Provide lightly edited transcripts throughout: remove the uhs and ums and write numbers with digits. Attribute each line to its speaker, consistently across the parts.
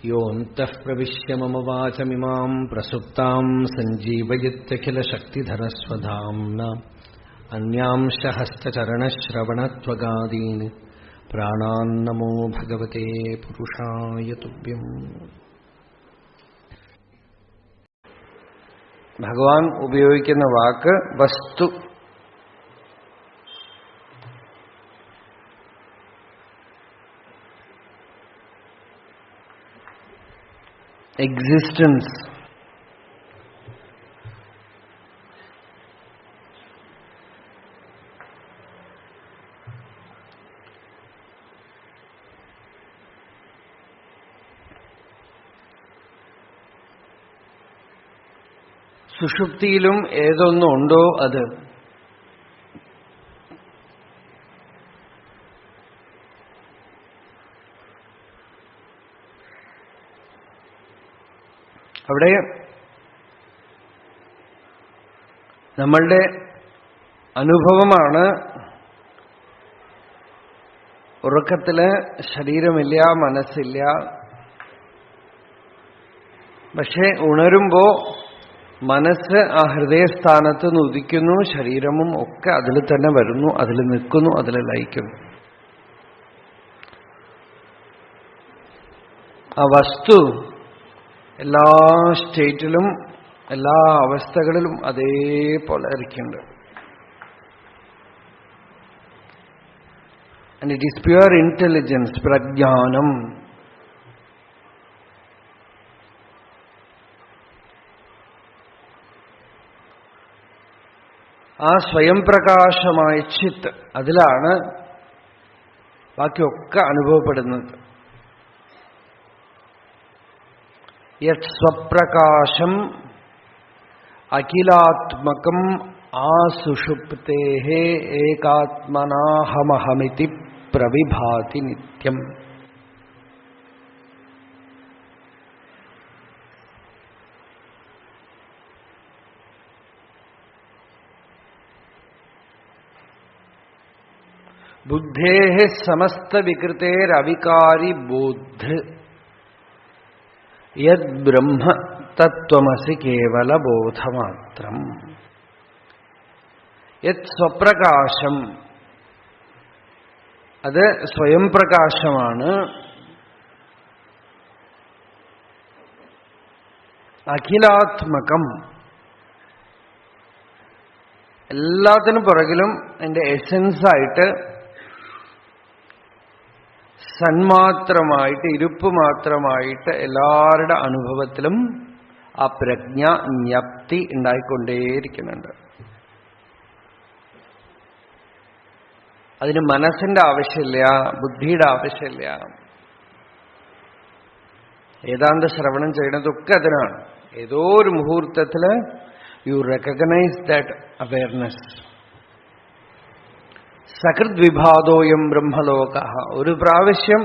Speaker 1: योऽन्तः प्रविश्य मम वाचमिमां प्रसुप्तां सञ्जीवयत्यखिलशक्तिधरस्वधाम्ना अन्यांश हस्तचरणश्रवणत्वगादीन् प्राणान्नमो भगवते पुरुषाय तुभ्यम्. ഭഗവാൻ ഉപയോഗിക്കുന്ന വാക്ക് വസ്തു. എക്സിസ്റ്റൻസ്. സുഷുപ്തിയിലും ഏതൊന്നുണ്ടോ അത്. അവിടെ നമ്മളുടെ അനുഭവമാണ് ഉറക്കത്തില് ശരീരമില്ല, മനസ്സില്ല. പക്ഷെ ഉണരുമ്പോ മനസ്സ് ആ ഹൃദയസ്ഥാനത്ത് നിന്ന് ഉദിക്കുന്നു, ശരീരമും ഒക്കെ അതിൽ തന്നെ വരുന്നു, അതിൽ നിൽക്കുന്നു, അതിൽ ലയിക്കുന്നു. ആ വസ്തു എല്ലാ സ്റ്റേറ്റിലും എല്ലാ അവസ്ഥകളിലും അതേപോലെ ഇരിക്കുന്നുണ്ട്. And it is pure intelligence, പ്രജ്ഞാനം. ആ സ്വയം പ്രകാശമായ ചിത്ത്, അതിലാണ് ബാക്കിയൊക്കെ അനുഭവപ്പെടുന്നത്. യത് സ്വപ്രകാശം അഖിലാത്മകം ആസുഷുപ്തേഹേ ഏകാത്മനാഹമഹമിതി പ്രവിഭാതി നിത്യം. ബുദ്ധേഃ സമസ്തവികൃതേരവികാരി ബോധ് യത് ബ്രഹ്മ തത്വമസി കേവലബോധമാത്രം. യത് സ്വപ്രകാശം, അത് സ്വയം പ്രകാശമാണ്. അഖിലാത്മകം, എല്ലാത്തിനും പുറകിലും അതിന്റെ എസൻസായിട്ട് സന്മാത്രമായിട്ട്, ഇരുപ്പ് മാത്രമായിട്ട് എല്ലാവരുടെ അനുഭവത്തിലും ആ പ്രജ്ഞ ജ്ഞപ്തി ഉണ്ടായിക്കൊണ്ടേയിരിക്കുന്നുണ്ട്. അതിന് മനസ്സിന്റെ ആവശ്യമില്ല, ബുദ്ധിയുടെ ആവശ്യമില്ല. ഏതാന്ത ശ്രവണം ചെയ്യുന്നതൊക്കെ അതിനാണ്. ഏതോ ഒരു മുഹൂർത്തത്തില് യു റെക്കഗ്നൈസ് ദാറ്റ് അവയർനെസ്. സകൃത് വിഭാതോയം ബ്രഹ്മലോക. ഒരു പ്രാവശ്യം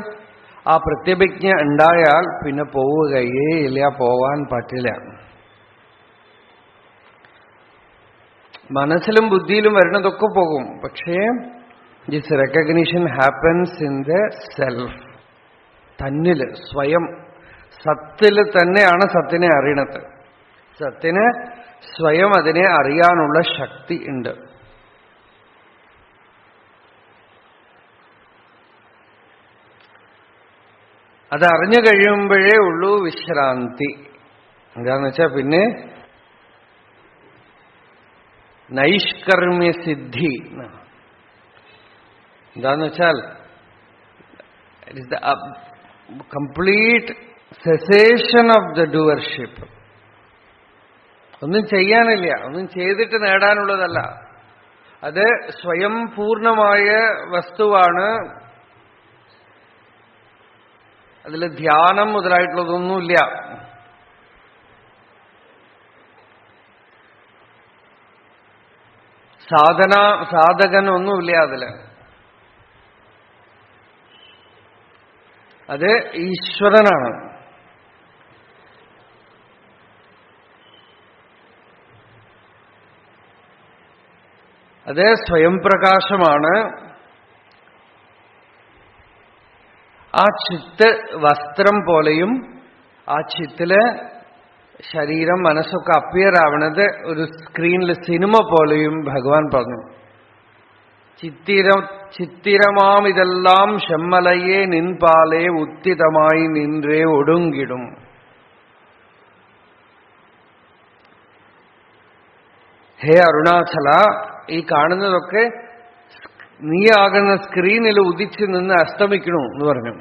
Speaker 1: ആ പ്രത്യഭിജ്ഞ ഉണ്ടായാൽ പിന്നെ പോവുകയേ ഇല്ല, പോവാൻ പറ്റില്ല. മനസ്സിലും ബുദ്ധിയിലും വരുന്നതൊക്കെ പോകും. പക്ഷേ this recognition happens in the self, തന്നില്, സ്വയം. സത്തില് തന്നെയാണ് സത്തിനെ അറിയണത്. സത്തിന് സ്വയം അതിനെ അറിയാനുള്ള ശക്തി ഉണ്ട്. അതറിഞ്ഞു കഴിയുമ്പോഴേ ഉള്ളൂ വിശ്രാന്തി. എന്താന്ന് വെച്ചാൽ പിന്നെ നൈഷ്കർമ്മ്യസിദ്ധി. എന്താന്ന് വെച്ചാൽ it is the complete cessation of the doership. ഒന്നും ചെയ്യാനില്ല, ഒന്നും ചെയ്തിട്ട് നേടാനുള്ളതല്ല. അത് സ്വയം പൂർണ്ണമായ വസ്തുവാണ്. അതിൽ ധ്യാനം മുതലായിട്ടുള്ളതൊന്നുമില്ല. സാധകനൊന്നുമില്ല അതില്. അത് ഈശ്വരനാണ്. അത് സ്വയം പ്രകാശമാണ്. ആ ചിത്ത് വസ്ത്രം പോലെയും ആ ചിത്തില് ശരീരം മനസ്സൊക്കെ അപ്പിയർ ആവണത് ഒരു സ്ക്രീനിൽ സിനിമ പോലെയും ഭഗവാൻ പറഞ്ഞു. ചിത്തിരമാം ഇതെല്ലാം ഷെമ്മലയെ നിൻപാലെ ഉത്തിതമായി നിன்றേ ഒടുങ്ങിടും. ഹേ അരുണാചല, ഈ കാണുന്നതൊക്കെ നീയാകുന്ന സ്ക്രീനിൽ ഉദിച്ചു നിന്ന് അസ്തമിക്കണു എന്ന് പറഞ്ഞു.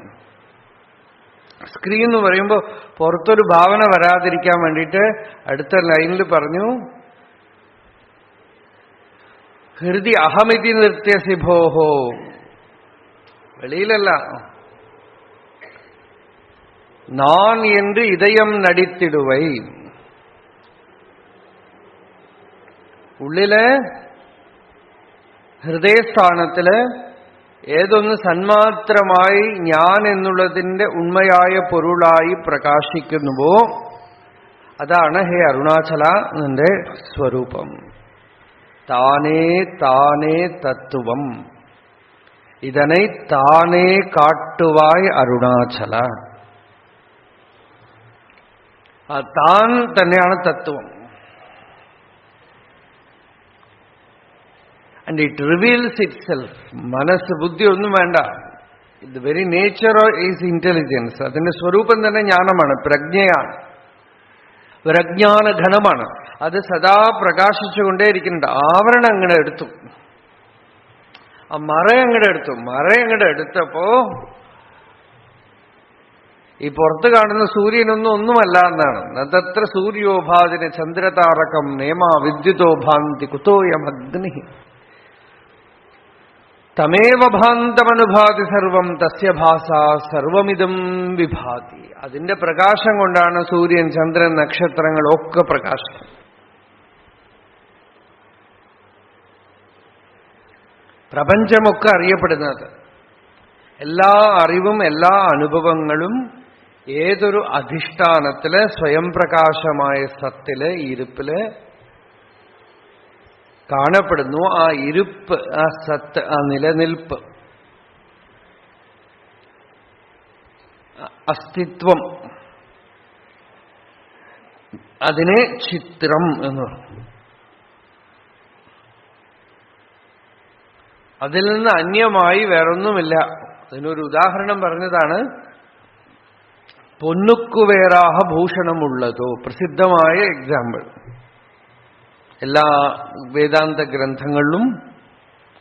Speaker 1: സ്ക്രീൻ എന്ന് പറയുമ്പോൾ പുറത്തൊരു ഭാവന വരാതിരിക്കാൻ വേണ്ടിയിട്ട് അടുത്ത ലൈനിൽ പറഞ്ഞു, ഹൃദി അഹമിതി നിർത്യസിഭോഹോ, വെളിയിലല്ല, നാൻ എന്ന് ഇതയം നടിത്തിടുവൈ, ഉള്ളില് ഹൃദയസ്ഥാനത്തില് ഏതൊന്ന് സന്മാത്രമായി ഞാൻ എന്നുള്ളതിന്റെ ഉണ്മയായ പൊരുളായി പ്രകാശിക്കുന്നുവോ അതാണ് ഹേ അരുണാചല നിന്റെ സ്വരൂപം. താനേ താനേ തത്വം ഇതനെ താനേ കാട്ടുവായ് അരുണാചല. താൻ തന്നെയാണ് തത്വം. And it reveals itself. മനസ്സ് ബുദ്ധി ഒന്നും വേണ്ട. The very nature is intelligence. അതിന്റെ സ്വരൂപം തന്നെ ജ്ഞാനമാണ്, പ്രജ്ഞയാണ്, പ്രജ്ഞാന ഘനമാണ്. അത് സദാ പ്രകാശിച്ചുകൊണ്ടേയിരിക്കുന്നുണ്ട്. ആവരണം അങ്ങടെ എടുത്തു, ആ മറ അങ്ങടെ എടുത്തപ്പോ ഈ പുറത്ത് കാണുന്ന സൂര്യനൊന്നും ഒന്നുമല്ല എന്നാണ്. നതത്ര സൂര്യോഭാതിന് ചന്ദ്രതാരകം നേമ വിദ്യുതോ ഭാന്തി കുതോയം അഗ്നി തമേവ ഭാന്തമനുഭാതി സർവം തസ്യ ഭാസ സർവമിതം വിഭാതി. അതിന്റെ പ്രകാശം കൊണ്ടാണ് സൂര്യൻ, ചന്ദ്രൻ, നക്ഷത്രങ്ങളൊക്കെ പ്രകാശിക്കുന്നത്. പ്രപഞ്ചമൊക്കെ അറിയപ്പെടുന്നത്, എല്ലാ അറിവും എല്ലാ അനുഭവങ്ങളും ഏതൊരു അധിഷ്ഠാനത്തില് സ്വയം പ്രകാശമായ സത്തില് ഇരുപ്പില് കാണപ്പെടുന്നു. ആ ഇരുപ്പ്, ആ സത്ത്, ആ നിലനിൽപ്പ്, അസ്തിത്വം, അതിനെ ചിത്രം എന്ന് പറഞ്ഞു. അതിൽ നിന്ന് അന്യമായി വേറൊന്നുമില്ല. അതിനൊരു ഉദാഹരണം പറഞ്ഞതാണ്, പൊന്നുക്കുവേറാഹ ഭൂഷണമുള്ളതോ, പ്രസിദ്ധമായ എക്സാമ്പിൾ. എല്ലാ വേദാന്ത ഗ്രന്ഥങ്ങളിലും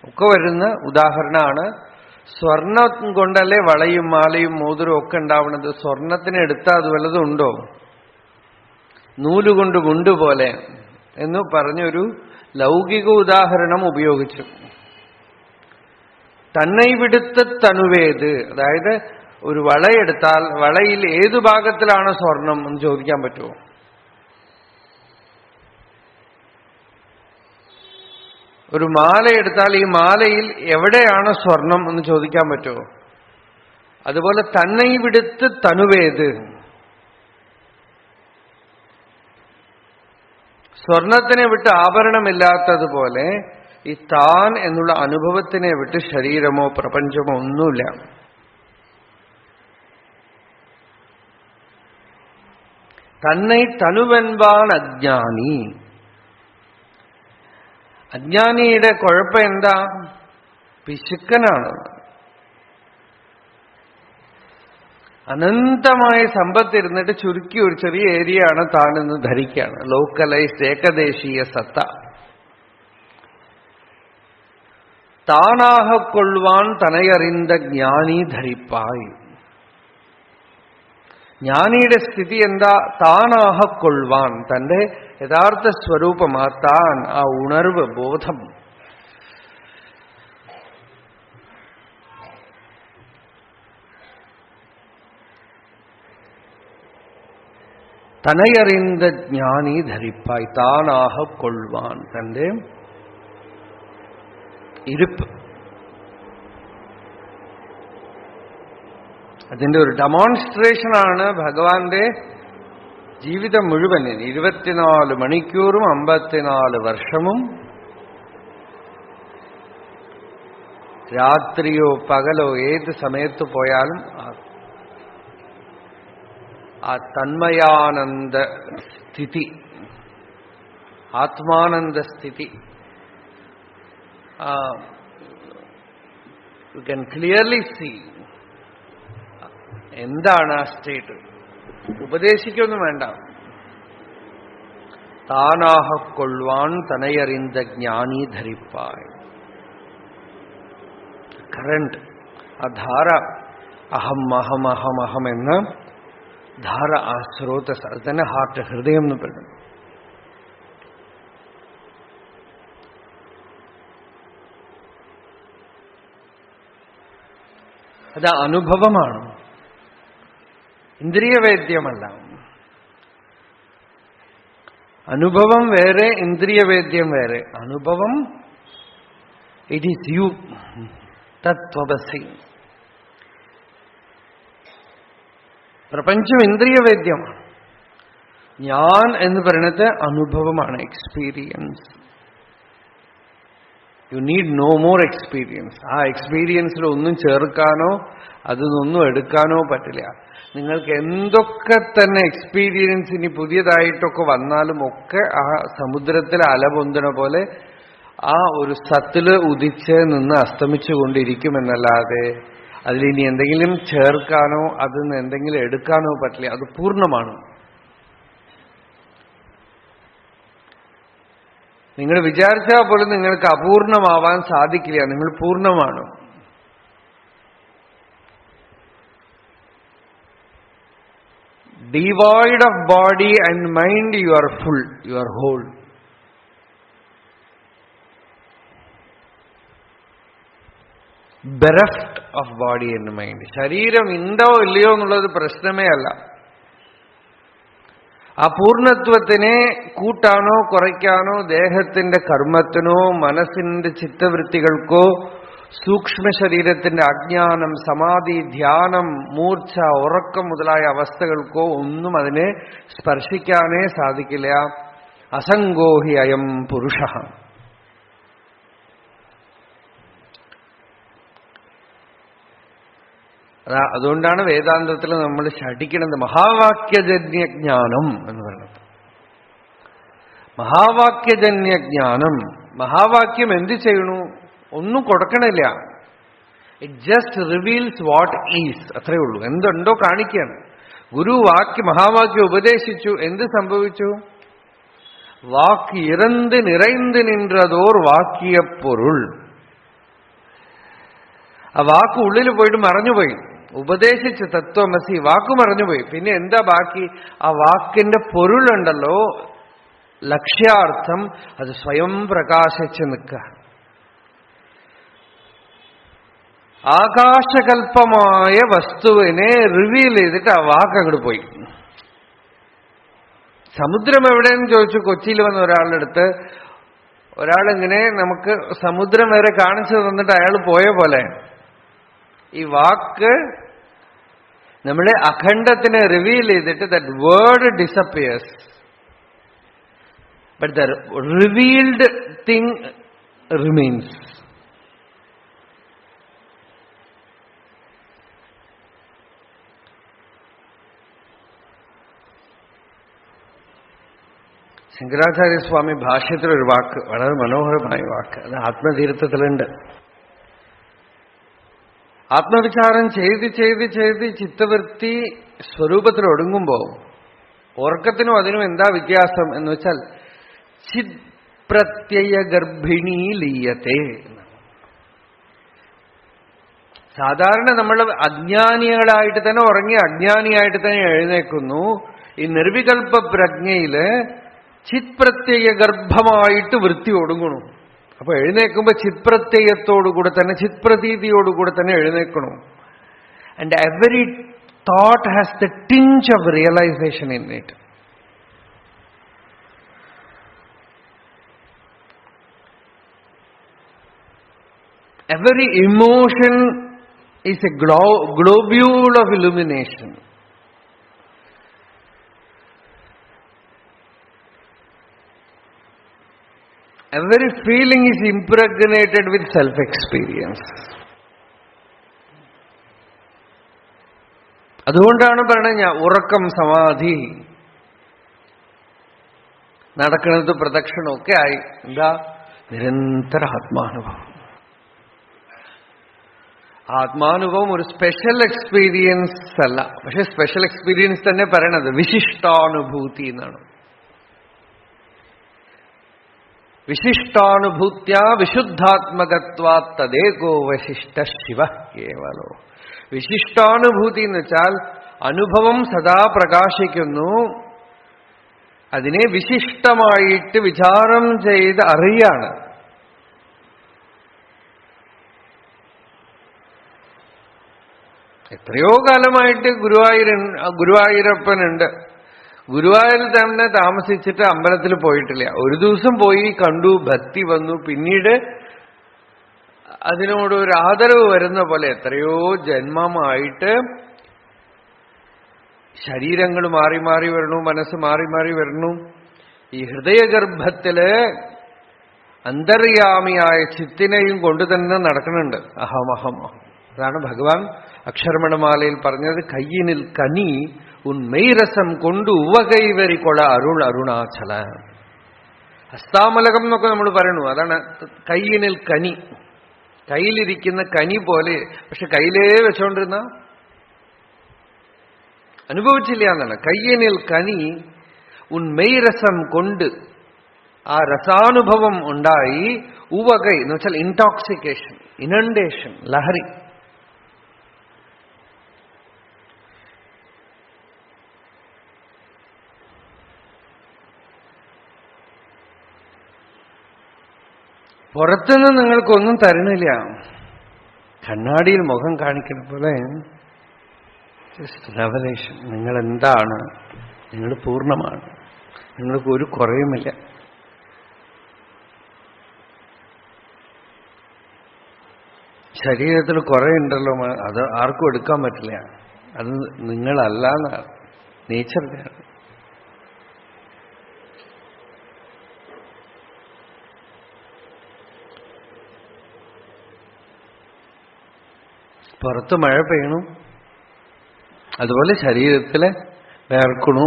Speaker 1: ഒക്കെ വരുന്ന ഉദാഹരണമാണ്. സ്വർണം കൊണ്ടല്ലേ വളയും മാലയും മോതിരവും ഒക്കെ ഉണ്ടാവുന്നത്. സ്വർണത്തിന് എടുത്താൽ അത് വല്ലതും ഉണ്ടോ? നൂലുകൊണ്ട് മുണ്ടുപോലെ എന്ന് പറഞ്ഞൊരു ലൗകിക ഉദാഹരണം ഉപയോഗിച്ചു. തന്നെ വിടുത്ത തനുവേത്, അതായത് ഒരു വളയെടുത്താൽ വളയിൽ ഏതു ഭാഗത്തിലാണ് സ്വർണം എന്ന് ചോദിക്കാൻ പറ്റുമോ? ഒരു മാല എടുത്താൽ ഈ മാലയിൽ എവിടെയാണ് സ്വർണം എന്ന് ചോദിക്കാൻ പറ്റുമോ? അതുപോലെ തന്നെ വിടുത്ത് തനുവേത്, സ്വർണത്തിനെ വിട്ട് ആഭരണമില്ലാത്തതുപോലെ ഈ താൻ എന്നുള്ള അനുഭവത്തിനെ വിട്ട് ശരീരമോ പ്രപഞ്ചമോ ഒന്നുമില്ല. തന്നെ തനുവെൻപാൻ അജ്ഞാനി. അജ്ഞാനിയുടെ കുഴപ്പം എന്താ? പിശുക്കനാണ്. അനന്തമായ സമ്പത്തിരുന്നിട്ട് ചുരുക്കി ഒരു ചെറിയ ഏരിയ ആണ് താനെന്ന് ധരിക്കുകയാണ്. ലോക്കലൈസ്ഡ് ഏകദേശീയ സത്ത. താനാഹക്കൊള്ളുവാൻ തനയറിந்த ജ്ഞാനി ധരിപ്പായി. ജ്ഞാനിയുടെ സ്ഥിതി എന്താ? താനാഹക്കൊള്ളുവാൻ, തന്റെ യഥാർത്ഥ സ്വരൂപം, ആ താൻ, ആ ഉണർവ്, ബോധം. തനയറിந்த ജ്ഞാനി ധരിപ്പായി, താനാഹക്കൊള്ളുവാൻ, തന്റെ ഇരുപ്പ്. അതിന്റെ ഒരു ഡെമോൺസ്ട്രേഷനാണ് ഭഗവാന്റെ ജീവിതം മുഴുവൻ. 24 മണിക്കൂറും 54 വർഷവും രാത്രിയോ പകലോ ഏത് സമയത്ത് പോയാലും ആ തന്മയാനന്ദ സ്ഥിതി, ആത്മാനന്ദ സ്ഥിതി, യു ക്യാൻ ക്ലിയർലി സീ എന്താണ് ആ സ്റ്റേറ്റ്. ഉപദേശിക്കൊന്നും വേണ്ട, താനാഹക്കൊള്ളുവാൻ തനയറിந்த ജ്ഞാനി ധരിപ്പായി. കറണ്ട് ആ ധാര, അഹം അഹം അഹം അഹം എന്ന ധാര, ആ സ്രോതസ്, അത് തന്നെ ഹാർട്ട്, ഹൃദയം എന്ന് പറയുന്നത്. അത് അനുഭവമാണ്, ഇന്ദ്രിയവേദ്യമല്ല. അനുഭവം വേറെ, ഇന്ദ്രിയവേദ്യം വേറെ. അനുഭവം ഇറ്റ് ഈസ് യു, തത്വമസി. പ്രപഞ്ചം ഇന്ദ്രിയവേദ്യമാണ്. ഞാൻ എന്ന് പറയുന്നത് അനുഭവമാണ്, experience. You need no more experience. ആ എക്സ്പീരിയൻസിൽ ഒന്നും ചേർക്കാനോ അതിനൊന്നും എടുക്കാനോ പറ്റില്ല. നിങ്ങൾക്ക് എന്തൊക്കെ തന്നെ എക്സ്പീരിയൻസ് ഇനി പുതിയതായിട്ടൊക്കെ വന്നാലും ഒക്കെ ആ സമുദ്രത്തിൽ അലപൊന്തണ പോലെ ആ ഒരു സത്തില് ഉദിച്ച് നിന്ന് അസ്തമിച്ചുകൊണ്ടിരിക്കുമെന്നല്ലാതെ അതിലിനി എന്തെങ്കിലും ചേർക്കാനോ അതിൽ നിന്ന് എന്തെങ്കിലും എടുക്കാനോ പറ്റില്ല. അത് പൂർണ്ണമാണ്. നിങ്ങൾ വിചാരിച്ചാൽ പോലും നിങ്ങൾക്ക് അപൂർണമാവാൻ സാധിക്കില്ല. നിങ്ങൾ പൂർണ്ണമാണ്. Devoid of body and mind, you are full, you are whole. Bereft of body and mind. ശരീരം ഉണ്ടോ ഇല്ലയോ എന്നുള്ളത് പ്രശ്നമേ അല്ല. ആ പൂർണ്ണത്വത്തിനെ കൂട്ടാനോ കുറയ്ക്കാനോ ദേഹത്തിന്റെ കർമ്മത്തിനോ മനസ്സിന്റെ ചിത്തവൃത്തികൾക്കോ സൂക്ഷ്മ ശരീരത്തിന്റെ അജ്ഞാനം, സമാധി, ധ്യാനം, മൂർച്ഛ, ഉറക്കം മുതലായ അവസ്ഥകൾക്കോ ഒന്നും അതിനെ സ്പർശിക്കാനേ സാധിക്കില്ല. അസംഗോഹി അയം പുരുഷ. അതുകൊണ്ടാണ് വേദാന്തത്തിൽ നമ്മൾ ശഠിക്കുന്നത് മഹാവാക്യജന്യജ്ഞാനം എന്ന് പറയുന്നത്. മഹാവാക്യജന്യജ്ഞാനം. മഹാവാക്യം എന്ത് ചെയ്യണു? ഒന്നും കൊടുക്കണില്ല. It just reveals what is, അത്രയേ ഉള്ളൂ. എന്തുണ്ടോ കാണിക്കുകയാണ്. ഗുരു മഹാവാക്യം ഉപദേശിച്ചു, എന്ത് സംഭവിച്ചു? വാക്ക് ഇറந்து நிறைந்து നിன்றതോർ വാക്കിയ പൊരുൾ. ആ വാക്ക് ഉള്ളിൽ പോയിട്ട് മറഞ്ഞുപോയി. ഉപദേശിച്ച തത്വമസി വാക്കു മറഞ്ഞുപോയി. പിന്നെ എന്താ ബാക്കി? ആ വാക്കിന്റെ പൊരുളുണ്ടല്ലോ, ലക്ഷ്യാർത്ഥം, അത് സ്വയം പ്രകാശിച്ച് നിൽക്കുക. ആകാശകൽപ്പമായ വസ്തുവിനെ റിവീൽ ചെയ്തിട്ട് ആ വാക്ക് അങ്ങോട്ട് പോയി. സമുദ്രം എവിടെയെന്ന് ചോദിച്ചു കൊച്ചിയിൽ വന്ന ഒരാളുടെ അടുത്ത്. ഒരാളിങ്ങനെ നമുക്ക് സമുദ്രം വരെ കാണിച്ചു തന്നിട്ട് അയാൾ പോയ പോലെ ഈ വാക്ക് നമ്മുടെ അഖണ്ഡത്തിനെ റിവീൽ ചെയ്തിട്ട് that word disappears, but the revealed thing remains. ശങ്കരാചാര്യസ്വാമി ഭാഷ്യത്തിലൊരു വാക്ക്, വളരെ മനോഹരമായ വാക്ക്, അത് ആത്മതീർത്ഥത്തിലുണ്ട്. ആത്മവിചാരം ചെയ്ത് ചെയ്ത് ചെയ്ത് ചിത്തവൃത്തി സ്വരൂപത്തിൽ ഒടുങ്ങുമ്പോൾ ഉറക്കത്തിനും അതിനും എന്താ വ്യത്യാസം എന്ന് വെച്ചാൽ ചിത് പ്രത്യയ ഗർഭിണി ലീയത്തെ. സാധാരണ നമ്മൾ അജ്ഞാനികളായിട്ട് തന്നെ ഉറങ്ങി അജ്ഞാനിയായിട്ട് തന്നെ എഴുന്നേക്കുന്നു. ഈ നിർവികൽപ്പ പ്രജ്ഞയില് ചിത് പ്രത്യയ ഗർഭമായിട്ട് വൃത്തി ഒടുങ്ങണു. അപ്പൊ എഴുന്നേൽക്കുമ്പോ ചിത്പ്രത്യയത്തോടുകൂടെ തന്നെ, ചിത്പ്രതീതിയോടുകൂടെ തന്നെ എഴുന്നേൽക്കണം. And every thought has the tinge of realisation in it. Every emotion is a globule of illumination. Every feeling is impregnated with self-experience. അതുകൊണ്ടാണ് പറയുന്നത് ഞാൻ ഉറക്കം സമാധി നടക്കുന്നത് പ്രദക്ഷിണമൊക്കെ ആയി. എന്താ? നിരന്തര ആത്മാനുഭവം. ആത്മാനുഭവം ഒരു സ്പെഷ്യൽ എക്സ്പീരിയൻസ് അല്ല. പക്ഷെ സ്പെഷ്യൽ എക്സ്പീരിയൻസ് തന്നെ പറയണത് വിശിഷ്ടാനുഭൂതി എന്നാണ്. വിശിഷ്ടാനുഭൂത്യാ വിശുദ്ധാത്മകത്വാ തദേകോ വശിഷ്ട ശിവ കേവലോ. വിശിഷ്ടാനുഭൂതി എന്ന് വെച്ചാൽ അനുഭവം സദാ പ്രകാശിക്കുന്നു. അതിനെ വിശിഷ്ടമായിട്ട് വിചാരം ചെയ്ത് അറിയാണ്. എത്രയോ കാലമായിട്ട് ഗുരുവായൂരപ്പനുണ്ട്. ഗുരുവായൂരിൽ തന്നെ താമസിച്ചിട്ട് അമ്പലത്തിൽ പോയിട്ടില്ല. ഒരു ദിവസം പോയി കണ്ടു, ഭക്തി വന്നു, പിന്നീട് അതിനോട് ഒരു ആദരവ് വരുന്ന പോലെ എത്രയോ ജന്മമായിട്ട് ശരീരങ്ങൾ മാറി മാറി വരണു, മനസ്സ് മാറി മാറി വരണു. ഈ ഹൃദയഗർഭത്തില് അന്തര്യാമിയായ ചിത്തിനെയും കൊണ്ടു തന്നെ നടക്കുന്നുണ്ട്. അഹം അഹം അഹം. അതാണ് ഭഗവാൻ അക്ഷരമണമാലയിൽ പറഞ്ഞത്, കയ്യിനിൽ കനി ഉന്മൈരസം കൊണ്ടു ഉവകൈവരി കൊള അരുൾ അരുണാചല. ഹസ്താമലകം എന്നൊക്കെ നമ്മൾ പറയണു. അതാണ് കയ്യിനിൽ കനി, കയ്യിലിരിക്കുന്ന കനി പോലെ. പക്ഷെ കയ്യിലേ വെച്ചോണ്ടിരുന്ന അനുഭവിച്ചില്ല എന്നാണ്. കയ്യനിൽ കനി ഉന്മൈരസം കൊണ്ട് ആ രസാനുഭവം ഉണ്ടായി. ഉവകൈ എന്ന് വെച്ചാൽ ഇൻടോക്സിക്കേഷൻ, ഇനണ്ടേഷൻ, ലഹരി. പുറത്തുനിന്ന് നിങ്ങൾക്കൊന്നും തരുന്നില്ല. കണ്ണാടിയിൽ മുഖം കാണിക്കുന്ന പോലെ റെവലേഷൻ. നിങ്ങൾ എന്താണ്? നിങ്ങൾ പൂർണ്ണമാണ്. നിങ്ങൾക്ക് ഒരു കുറയുമില്ല. ശരീരത്തിൽ കുറയുണ്ടല്ലോ, അത് ആർക്കും എടുക്കാൻ പറ്റില്ല. അത് നിങ്ങളല്ല എന്നാണ്, നേച്ചറിലാണ്. പുറത്ത് മഴ പെയ്യണു, അതുപോലെ ശരീരത്തിലെ വേർക്കണു,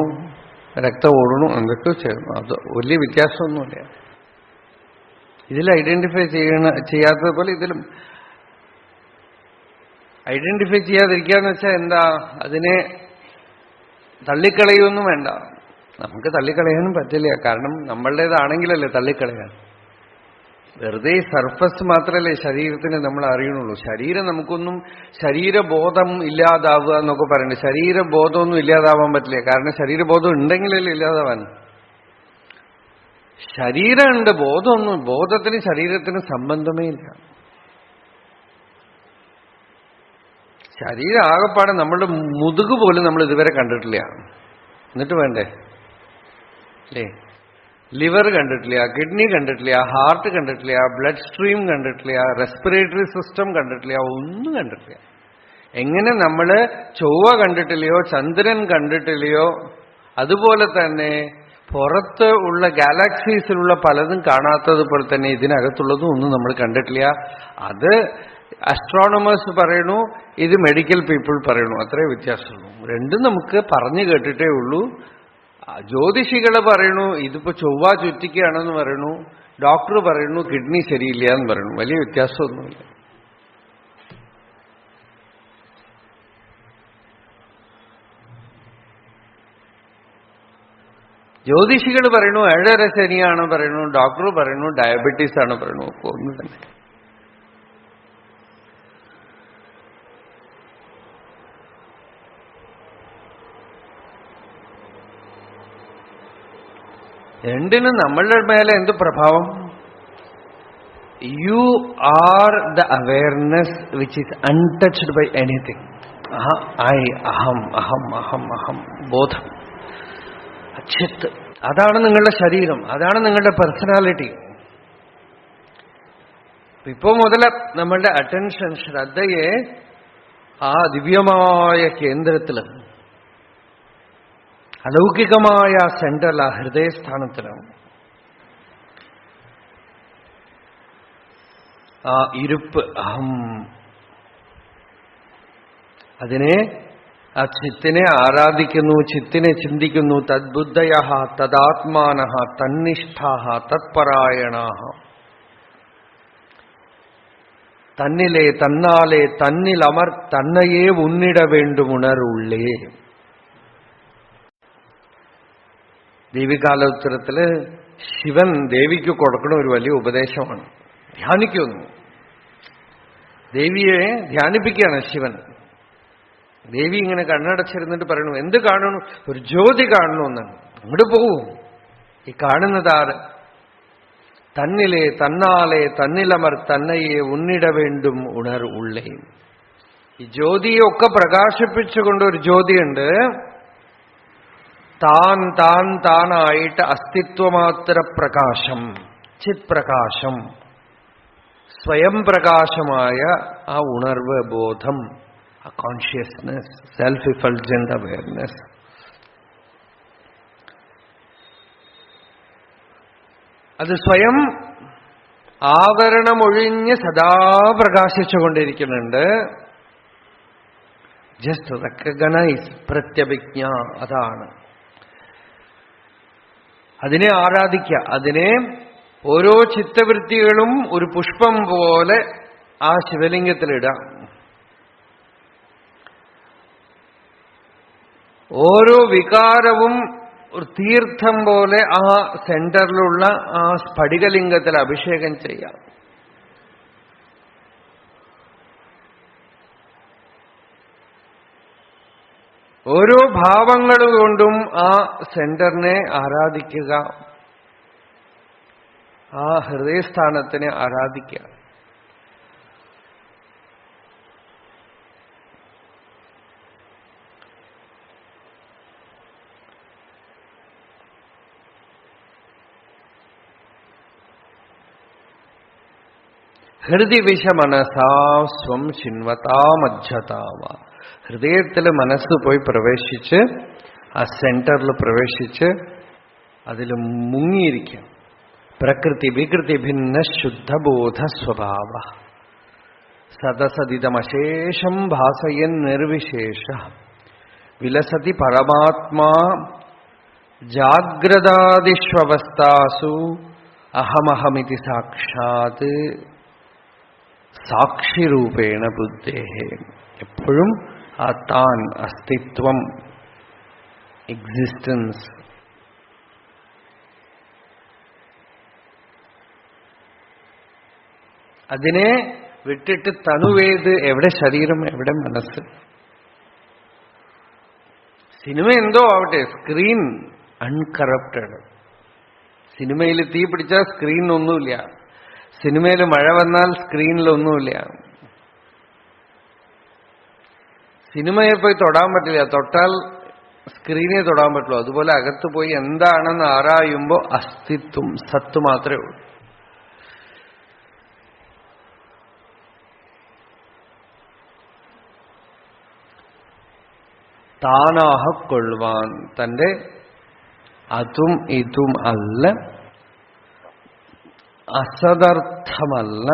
Speaker 1: രക്തം ഓടണു, എന്തൊക്കെ ചെയ്യണം. അത് വലിയ വ്യത്യാസമൊന്നുമില്ല. ഇതിൽ ഐഡന്റിഫൈ ചെയ്യാത്തതുപോലെ ഇതിലും ഐഡന്റിഫൈ ചെയ്യാതിരിക്കാന്ന് വെച്ചാൽ എന്താ? അതിനെ തള്ളിക്കളയൊന്നും വേണ്ട. നമുക്ക് തള്ളിക്കളയാനും പറ്റില്ല. കാരണം നമ്മളുടേതാണെങ്കിലല്ലേ തള്ളിക്കളയാൻ. വെറുതെ സർഫസ് മാത്രമല്ലേ ശരീരത്തിന് നമ്മൾ അറിയണുള്ളൂ. ശരീരം നമുക്കൊന്നും ശരീരബോധം ഇല്ലാതാവുക എന്നൊക്കെ പറയുന്നത്. ശരീരബോധമൊന്നും ഇല്ലാതാവാൻ പറ്റില്ല. കാരണം ശരീരബോധം ഉണ്ടെങ്കിലല്ലേ ഇല്ലാതാവാൻ. ശരീരമുണ്ട്, ബോധമൊന്നും. ബോധത്തിന് ശരീരത്തിന് സംബന്ധമേ ഇല്ല. ശരീരം ആകെപ്പാടെ നമ്മളുടെ മുതുക് പോലും നമ്മൾ ഇതുവരെ കണ്ടിട്ടില്ല. എന്നിട്ട് വേണ്ടേ അല്ലേ? ലിവർ കണ്ടിട്ടില്ല, കിഡ്നി കണ്ടിട്ടില്ല, ഹാർട്ട് കണ്ടിട്ടില്ല, ബ്ലഡ് സ്ട്രീം കണ്ടിട്ടില്ല, റെസ്പിറേറ്ററി സിസ്റ്റം കണ്ടിട്ടില്ല, ഒന്നും കണ്ടിട്ടില്ല. എങ്ങനെ നമ്മൾ ചൊവ്വ കണ്ടിട്ടില്ലയോ, ചന്ദ്രൻ കണ്ടിട്ടില്ലയോ, അതുപോലെ തന്നെ പുറത്ത് ഉള്ള ഗാലക്സീസിലുള്ള പലതും കാണാത്തതുപോലെ തന്നെ ഇതിനകത്തുള്ളതും ഒന്നും നമ്മൾ കണ്ടിട്ടില്ല. അത് അസ്ട്രോണമേഴ്സ് പറയണു, ഇത് മെഡിക്കൽ പീപ്പിൾ പറയണു. അത്രേ വ്യത്യാസമുള്ളൂ. രണ്ടും നമുക്ക് പറഞ്ഞു കേട്ടിട്ടേ ഉള്ളൂ. ജ്യോതിഷികൾ പറയണു ഇതിപ്പോ ചൊവ്വ ചുറ്റിക്കുകയാണെന്ന് പറയണു. ഡോക്ടർ പറയണു കിഡ്നി ശരിയില്ല എന്ന് പറയണു. വലിയ വ്യത്യാസമൊന്നുമില്ല. ജ്യോതിഷികൾ പറയണു 7.5 ശനിയാണ് പറയണു. ഡോക്ടർ പറയണു ഡയബറ്റീസ് ആണ് പറയണു. ഒന്ന് തന്നെ. രണ്ടിനും നമ്മളുടെ മേലെ എന്ത് പ്രഭാവം? You are the awareness which is untouched by anything. I, അഹം അഹം അഹം അഹം, ബോധം, അച്ഛത്ത്. അതാണ് നിങ്ങളുടെ ശരീരം, അതാണ് നിങ്ങളുടെ പേഴ്സണാലിറ്റി. ഇപ്പോ മുതൽ നമ്മളുടെ അറ്റൻഷൻ, ശ്രദ്ധയെ ആ ദിവ്യമായ കേന്ദ്രത്തില്, അലൗകികമായ സെന്ററിൽ, ആ ഹൃദയസ്ഥാനത്തിലാണ്. ആ ഇരുപ്പ്, അഹം, അതിനെ ആ ചിത്തിനെ ആരാധിക്കുന്നു, ചിത്തിനെ ചിന്തിക്കുന്നു. തദ്ബുദ്ധയഃ തദാത്മാനഃ തന്നിഷ്ഠാഃ തത്പരായണാഃ. തന്നിലെ തന്നാലെ തന്നിലമർ തന്നെയേ ഉന്നിട വേണ്ടും ഉണരുള്ളേ. ദേവികാലോത്തരത്തില് ശിവൻ ദേവിക്ക് കൊടുക്കുന്ന ഒരു വലിയ ഉപദേശമാണ്. ധ്യാനിക്കുന്നു, ദേവിയെ ധ്യാനിപ്പിക്കുകയാണ് ശിവൻ. ദേവി ഇങ്ങനെ കണ്ണടച്ചിരുന്നിട്ട് പറയണു, എന്ത് കാണുന്നു? ഒരു ജ്യോതി കാണണമെന്ന്. അങ്ങോട്ട് പോകൂ. ഈ കാണുന്നതാര്? തന്നിലെ തന്നാലെ തന്നിലമർ തന്നെയെ ഉന്നിട വേണ്ടും ഉണർ ഉള്ളേ. ഈ ജ്യോതിയൊക്കെ പ്രകാശിപ്പിച്ചുകൊണ്ട് ഒരു ജ്യോതിയുണ്ട്. താൻ താൻ താനായിട്ട് അസ്തിത്വമാത്ര പ്രകാശം, ചിത് പ്രകാശം, സ്വയം പ്രകാശമായ ആ ഉണർവ്, ബോധം, ആ കോൺഷ്യസ്നെസ്, സെൽഫ് ഇഫൾജന്റ് അവയർനെസ്. അത് സ്വയം ആവരണമൊഴിഞ്ഞ് സദാ പ്രകാശിച്ചുകൊണ്ടിരിക്കുന്നുണ്ട്. ജസ്റ്റ് റെക്കഗ്നൈസ്, പ്രത്യഭിജ്ഞ, അതാണ്. അതിനെ ആരാധിക്കുക. അതിനെ ഓരോ ചിത്തവൃത്തികളും ഒരു പുഷ്പം പോലെ ആ ശിവലിംഗത്തിലിടാം. ഓരോ വികാരവും ഒരു തീർത്ഥം പോലെ ആ സെന്ററിലുള്ള ആ സ്ഫടികലിംഗത്തിൽ അഭിഷേകം ചെയ്യാം. ഓരോ ഭാവങ്ങൾ കൊണ്ടും ആ സെന്ററിനെ ആരാധിക്കുക, ആ ഹൃദയസ്ഥാനത്തിനെ ആരാധിക്കുക. ഹൃദി വിഷമനസാ സ്വം ശിൻവതാ മജ്ജതാവ. ഹൃദയത്തിൽ മനസ്സ് പോയി പ്രവേശിച്ച് ആ സെന്ററിൽ പ്രവേശിച്ച് അതിൽ മുങ്ങിയിരിക്കാം. പ്രകൃതി വികൃതി ഭിന്ന ശുദ്ധബോധ സ്വഭാവ സദസദിതമശേഷം ഭാസയൻ നിർവിശേഷ വിലസതി പരമാത്മാ ജാഗ്രതാദിഷ്വവസ്ഥാസു അഹമഹമിതി സാക്ഷാത് സാക്ഷിരൂപേണ ബുദ്ധേഹേ. എപ്പോഴും ആ താൻ, അസ്തിത്വം, എക്സിസ്റ്റൻസ്, അതിനെ വിട്ടിട്ട് തനുവേത്, എവിടെ ശരീരം, എവിടെ മനസ്സ്. സിനിമ എന്തോ ആവട്ടെ, സ്ക്രീൻ അൺകറപ്റ്റഡ്. സിനിമയിൽ തീ പിടിച്ചാൽ സ്ക്രീനിലൊന്നുമില്ല, സിനിമയിൽ മഴ വന്നാൽ സ്ക്രീനിലൊന്നുമില്ല. സിനിമയെ പോയി തൊടാൻ പറ്റില്ല, തൊട്ടാൽ സ്ക്രീനെ തൊടാൻ പറ്റുള്ളൂ. അതുപോലെ അകത്ത് പോയി എന്താണെന്ന് ആരായുമ്പോൾ അസ്തിത്വം, സത്ത് മാത്രമേ ഉള്ളൂ. താനാകൊള്ളുവാൻ, തന്റെ അതും ഇതും അല്ല, അസദർത്ഥമല്ല,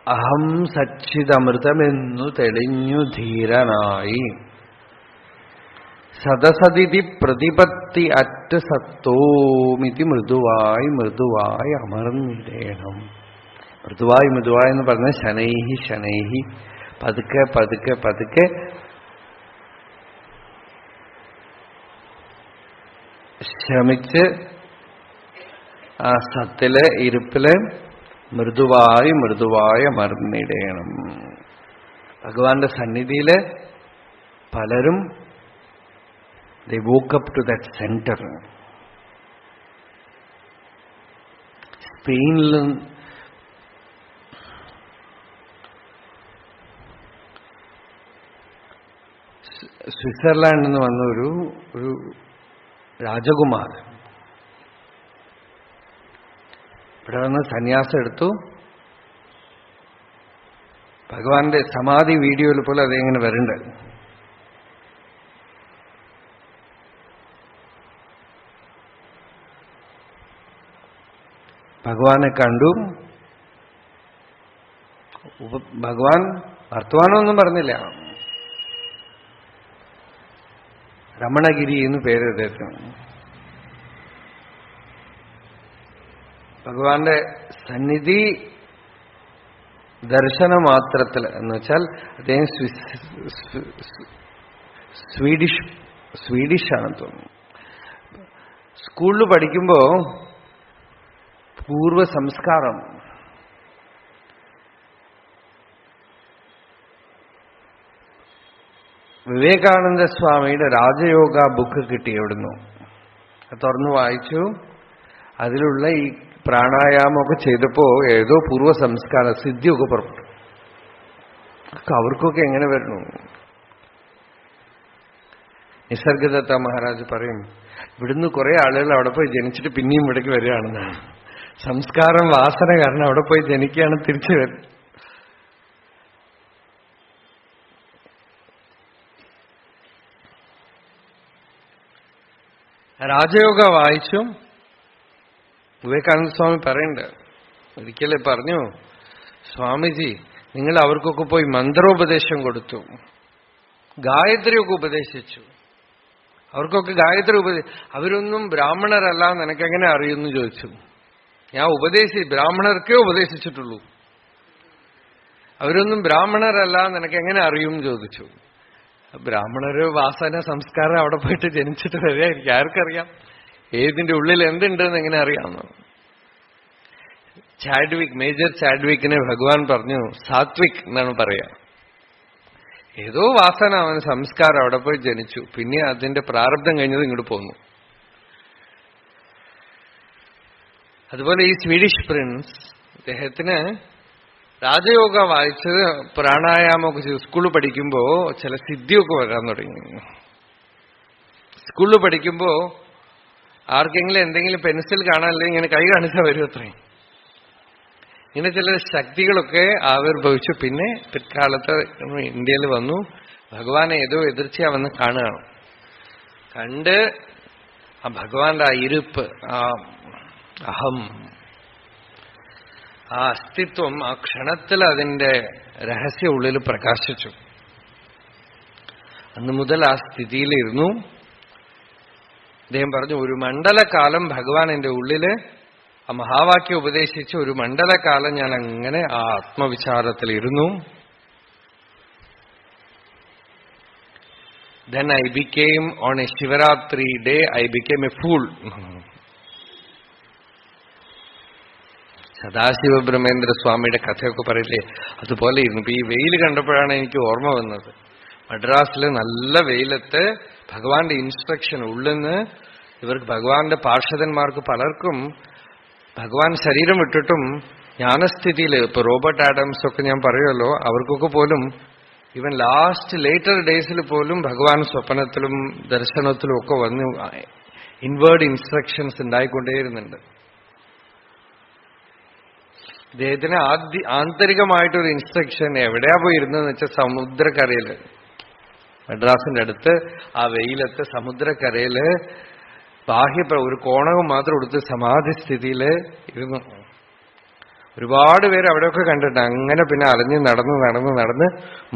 Speaker 1: അഹം സച്ചിദമൃതമെന്നു തെളിഞ്ഞു ധീരനായി സദസദിതി പ്രതിപത്തി അറ്റ സത്തോമിതി മൃദുവായി മൃദുവായി അമർന്നിടേണം. മൃദുവായി മൃദുവായി എന്ന് പറഞ്ഞ ശനൈഹി ശനൈഹി, പതുക്കെ പതുക്കെ പതുക്കെ ശ്രമിച്ച് ആ സത്തില് ഇരുപ്പില് മൃദുവായി മൃദുവായി അമർന്നിടേണം. ഭഗവാന്റെ സന്നിധിയില് പലരും they woke up to that center. സ്പെയിനിൽ സ്വിറ്റ്സർലാൻഡിൽ നിന്ന് വന്ന ഒരു രാജകുമാരൻ ഇവിടെ വന്ന് സന്യാസം എടുത്തു. ഭഗവാന്റെ സമാധി വീഡിയോയിൽ പോലെ അതെങ്ങനെ വരണ്ട്. ഭഗവാനെ കണ്ടു. ഭഗവാൻ വർത്തമാനമൊന്നും പറഞ്ഞില്ല. രമണഗിരി എന്ന് പേര് അദ്ദേഹത്തിന്. ഭഗവാന്റെ സന്നിധി ദർശന മാത്രത്തിൽ എന്ന് വെച്ചാൽ അദ്ദേഹം സ്വീഡിഷാണെന്ന് തോന്നുന്നു. സ്കൂളിൽ പഠിക്കുമ്പോ പൂർവ സംസ്കാരം വിവേകാനന്ദ സ്വാമിയുടെ രാജയോഗ ബുക്ക് കിട്ടി എവിടുന്നു. തുറന്നു വായിച്ചു. അതിലുള്ള ഈ പ്രാണായാമമൊക്കെ ചെയ്തപ്പോ ഏതോ പൂർവ്വ സംസ്കാര സിദ്ധിയൊക്കെ പുറപ്പെട്ടു. അവർക്കൊക്കെ എങ്ങനെ വരണു? നിസർഗദത്ത മഹാരാജ് പറയും, ഇവിടുന്ന് കുറെ ആളുകൾ അവിടെ പോയി ജനിച്ചിട്ട് പിന്നെയും ഇവിടേക്ക് വരികയാണെന്നാണ്. സംസ്കാരം വാസന കാരണം അവിടെ പോയി ജനിക്കുകയാണ്, തിരിച്ചു വരും. രാജയോഗ വായിച്ചു. വിവേകാനന്ദ സ്വാമി പറയണ്ട, ഒരിക്കലേ പറഞ്ഞു, സ്വാമിജി നിങ്ങൾ അവർക്കൊക്കെ പോയി മന്ത്രോപദേശം കൊടുത്തു, ഗായത്രിയൊക്കെ ഉപദേശിച്ചു. അവർക്കൊക്കെ ഗായത്രി അവരൊന്നും ബ്രാഹ്മണരല്ല നിനക്കെങ്ങനെ അറിയുമെന്ന് ചോദിച്ചു. ഞാൻ ബ്രാഹ്മണർക്കേ ഉപദേശിച്ചിട്ടുള്ളൂ, അവരൊന്നും ബ്രാഹ്മണരല്ല നിനക്കെങ്ങനെ അറിയും ചോദിച്ചു. ബ്രാഹ്മണര് വാസന സംസ്കാരം അവിടെ പോയിട്ട് ജനിച്ചിട്ട് വരികയായിരിക്കും, ആർക്കറിയാം ഏതിന്റെ ഉള്ളിൽ എന്തുണ്ടെന്ന് എങ്ങനെ അറിയാമെന്ന്. മേജർ ചാഡ്വിക്കിനെ ഭഗവാൻ പറഞ്ഞു സാത്വിക് എന്നാണ് പറയാ. ഏതോ വാസന, അവന് സംസ്കാരം അവിടെ പോയി ജനിച്ചു, പിന്നെ അതിന്റെ പ്രാരബ്ധം കഴിഞ്ഞത് ഇങ്ങോട്ട് പോന്നു. അതുപോലെ ഈ സ്വീഡിഷ് പ്രിൻസ്, അദ്ദേഹത്തിന് രാജയോഗ വായിച്ച് പ്രാണായാമമൊക്കെ ചെയ്ത് സ്കൂളിൽ പഠിക്കുമ്പോ ചില സിദ്ധിയൊക്കെ വരാൻ തുടങ്ങി. സ്കൂളിൽ പഠിക്കുമ്പോ ആർക്കെങ്കിലും എന്തെങ്കിലും പെൻസിൽ കാണാനില്ലെങ്കിൽ ഇങ്ങനെ കൈ കാണിച്ചാൽ വരും അത്രയും. ഇങ്ങനെ ചില ശക്തികളൊക്കെ ആവിർഭവിച്ചു. പിന്നെ പിൽക്കാലത്ത് ഇന്ത്യയിൽ വന്നു. ഭഗവാനെ ഏതോ എതിർച്ചയാ വന്ന് കാണുകയാണ്. കണ്ട് ആ ഭഗവാന്റെ ആ ഇരുപ്പ്, ആ അഹം, ആ അസ്തിത്വം ആ ക്ഷണത്തിൽ അതിന്റെ രഹസ്യ ഉള്ളിൽ പ്രകാശിച്ചു. അന്ന് മുതൽ ആ സ്ഥിതിയിലിരുന്നു. അദ്ദേഹം പറഞ്ഞു, ഒരു മണ്ഡലകാലം ഭഗവാൻ എന്റെ ഉള്ളില് ആ മഹാവാക്യം ഉപദേശിച്ച് ഒരു മണ്ഡലകാലം ഞാൻ അങ്ങനെ ആ ആത്മവിചാരത്തിലിരുന്നു. Then I became, on a Shivaratri day, I became a fool. Sadashiva Brahmendra സ്വാമിയുടെ കഥയൊക്കെ പറയില്ലേ, അതുപോലെ ഇരുന്നു. ഇപ്പൊ ഈ വെയിൽ കണ്ടപ്പോഴാണ് എനിക്ക് ഓർമ്മ വന്നത്. മദ്രാസില് നല്ല വെയിലത്ത് ഭഗവാന്റെ ഇൻസ്ട്രക്ഷൻ ഉള്ളിന്ന് ഇവർക്ക്, ഭഗവാന്റെ പാർഷദന്മാർക്ക് പലർക്കും ഭഗവാൻ ശരീരം വിട്ടിട്ടും ജ്ഞാനസ്ഥിതിയിൽ, ഇപ്പൊ റോബർട്ട് ആഡംസ് ഒക്കെ ഞാൻ പറയുമല്ലോ, അവർക്കൊക്കെ പോലും ഈവൻ ലാസ്റ്റ് ലേറ്റർ ഡേയ്സിൽ പോലും ഭഗവാൻ സ്വപ്നത്തിലും ദർശനത്തിലും ഒക്കെ വന്ന് ഇൻവേർഡ് ഇൻസ്ട്രക്ഷൻസ് ഉണ്ടായിക്കൊണ്ടേയിരുന്നുണ്ട്. ഇദ്ദേഹത്തിന് ആന്തരികമായിട്ടൊരു ഇൻസ്ട്രക്ഷൻ എവിടെയാ പോയിരുന്നതെന്ന് വെച്ചാൽ സമുദ്രക്കരയില്, മദ്രാസിന്റെ അടുത്ത് ആ വെയിലത്ത് സമുദ്രക്കരയില് ഒരു കോണകം മാത്രം എടുത്ത് സമാധി സ്ഥിതിയില് ഇരുന്നു. ഒരുപാട് പേര് അവിടെയൊക്കെ കണ്ടിട്ട് അങ്ങനെ പിന്നെ അലഞ്ഞ് നടന്ന്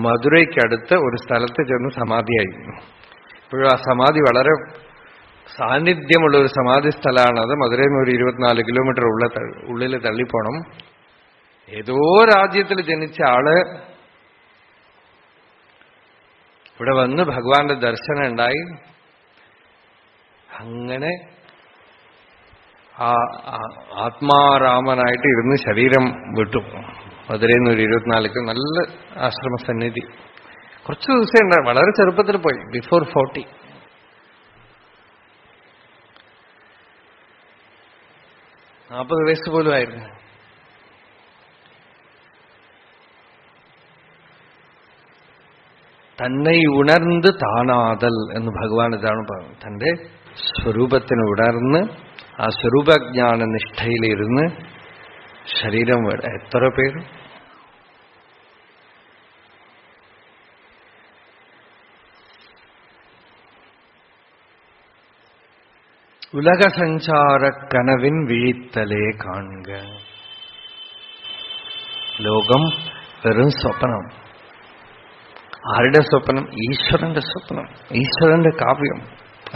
Speaker 1: മധുരയ്ക്കടുത്ത് ഒരു സ്ഥലത്ത് ചെന്ന് സമാധിയായി. ഇപ്പോഴും ആ സമാധി വളരെ സാന്നിധ്യമുള്ള ഒരു സമാധി സ്ഥലമാണത്. മധുരയിൽ നിന്ന് ഒരു 24 കിലോമീറ്റർ ഉള്ളിൽ തള്ളിപ്പോണം. ഏതോ രാജ്യത്തിൽ ജനിച്ച ആള് ഇവിടെ വന്ന് ഭഗവാന്റെ ദർശനം ഉണ്ടായി. അങ്ങനെ ആ ആത്മാരാമനായിട്ട് ഇരുന്ന് ശരീരം വിട്ടു. മധുരയിൽ നിന്ന് ഒരു 24 നല്ല ആശ്രമസന്നിധി. കുറച്ചു ദിവസം ഉണ്ടായി, വളരെ ചെറുപ്പത്തിൽ പോയി, ബിഫോർ 40. നാൽപ്പത് വയസ്സ് പോലും ആയിരുന്നു. തന്നെ ഉണർന്ന് താനാതൽ എന്ന് ഭഗവാൻ ഇതാണ് പറഞ്ഞത്. തന്റെ സ്വരൂപത്തിന് ഉണർന്ന് ആ സ്വരൂപജ്ഞാന നിഷ്ഠയിലിരുന്ന് ശരീരം വിട. എത്ര പേര് ഉലക സഞ്ചാര കനവിൻ വീഴ്ത്തലേ കാണുക. ലോകം വെറും സ്വപ്നം. ആരുടെ സ്വപ്നം? ഈശ്വരന്റെ സ്വപ്നം, ഈശ്വരന്റെ കാവ്യം,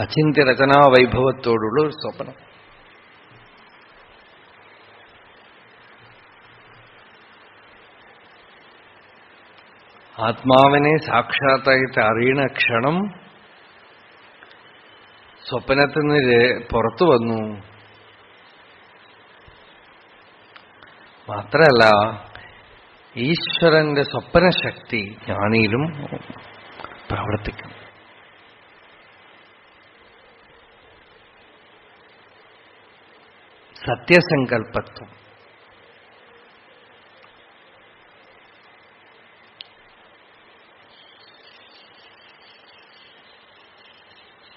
Speaker 1: അചിന്ത്യ രചനാ വൈഭവത്തോടുള്ള ഒരു സ്വപ്നം. ആത്മാവിനെ സാക്ഷാത്തായിട്ട് അറിയണ ക്ഷണം സ്വപ്നത്തിൽ നിന്ന് പുറത്തു വന്നു. മാത്രമല്ല ഈശ്വരന്റെ സ്വപ്നശക്തി ജ്ഞാനിയിലും പ്രവർത്തിക്കും. സത്യസങ്കൽപ്പത്വം.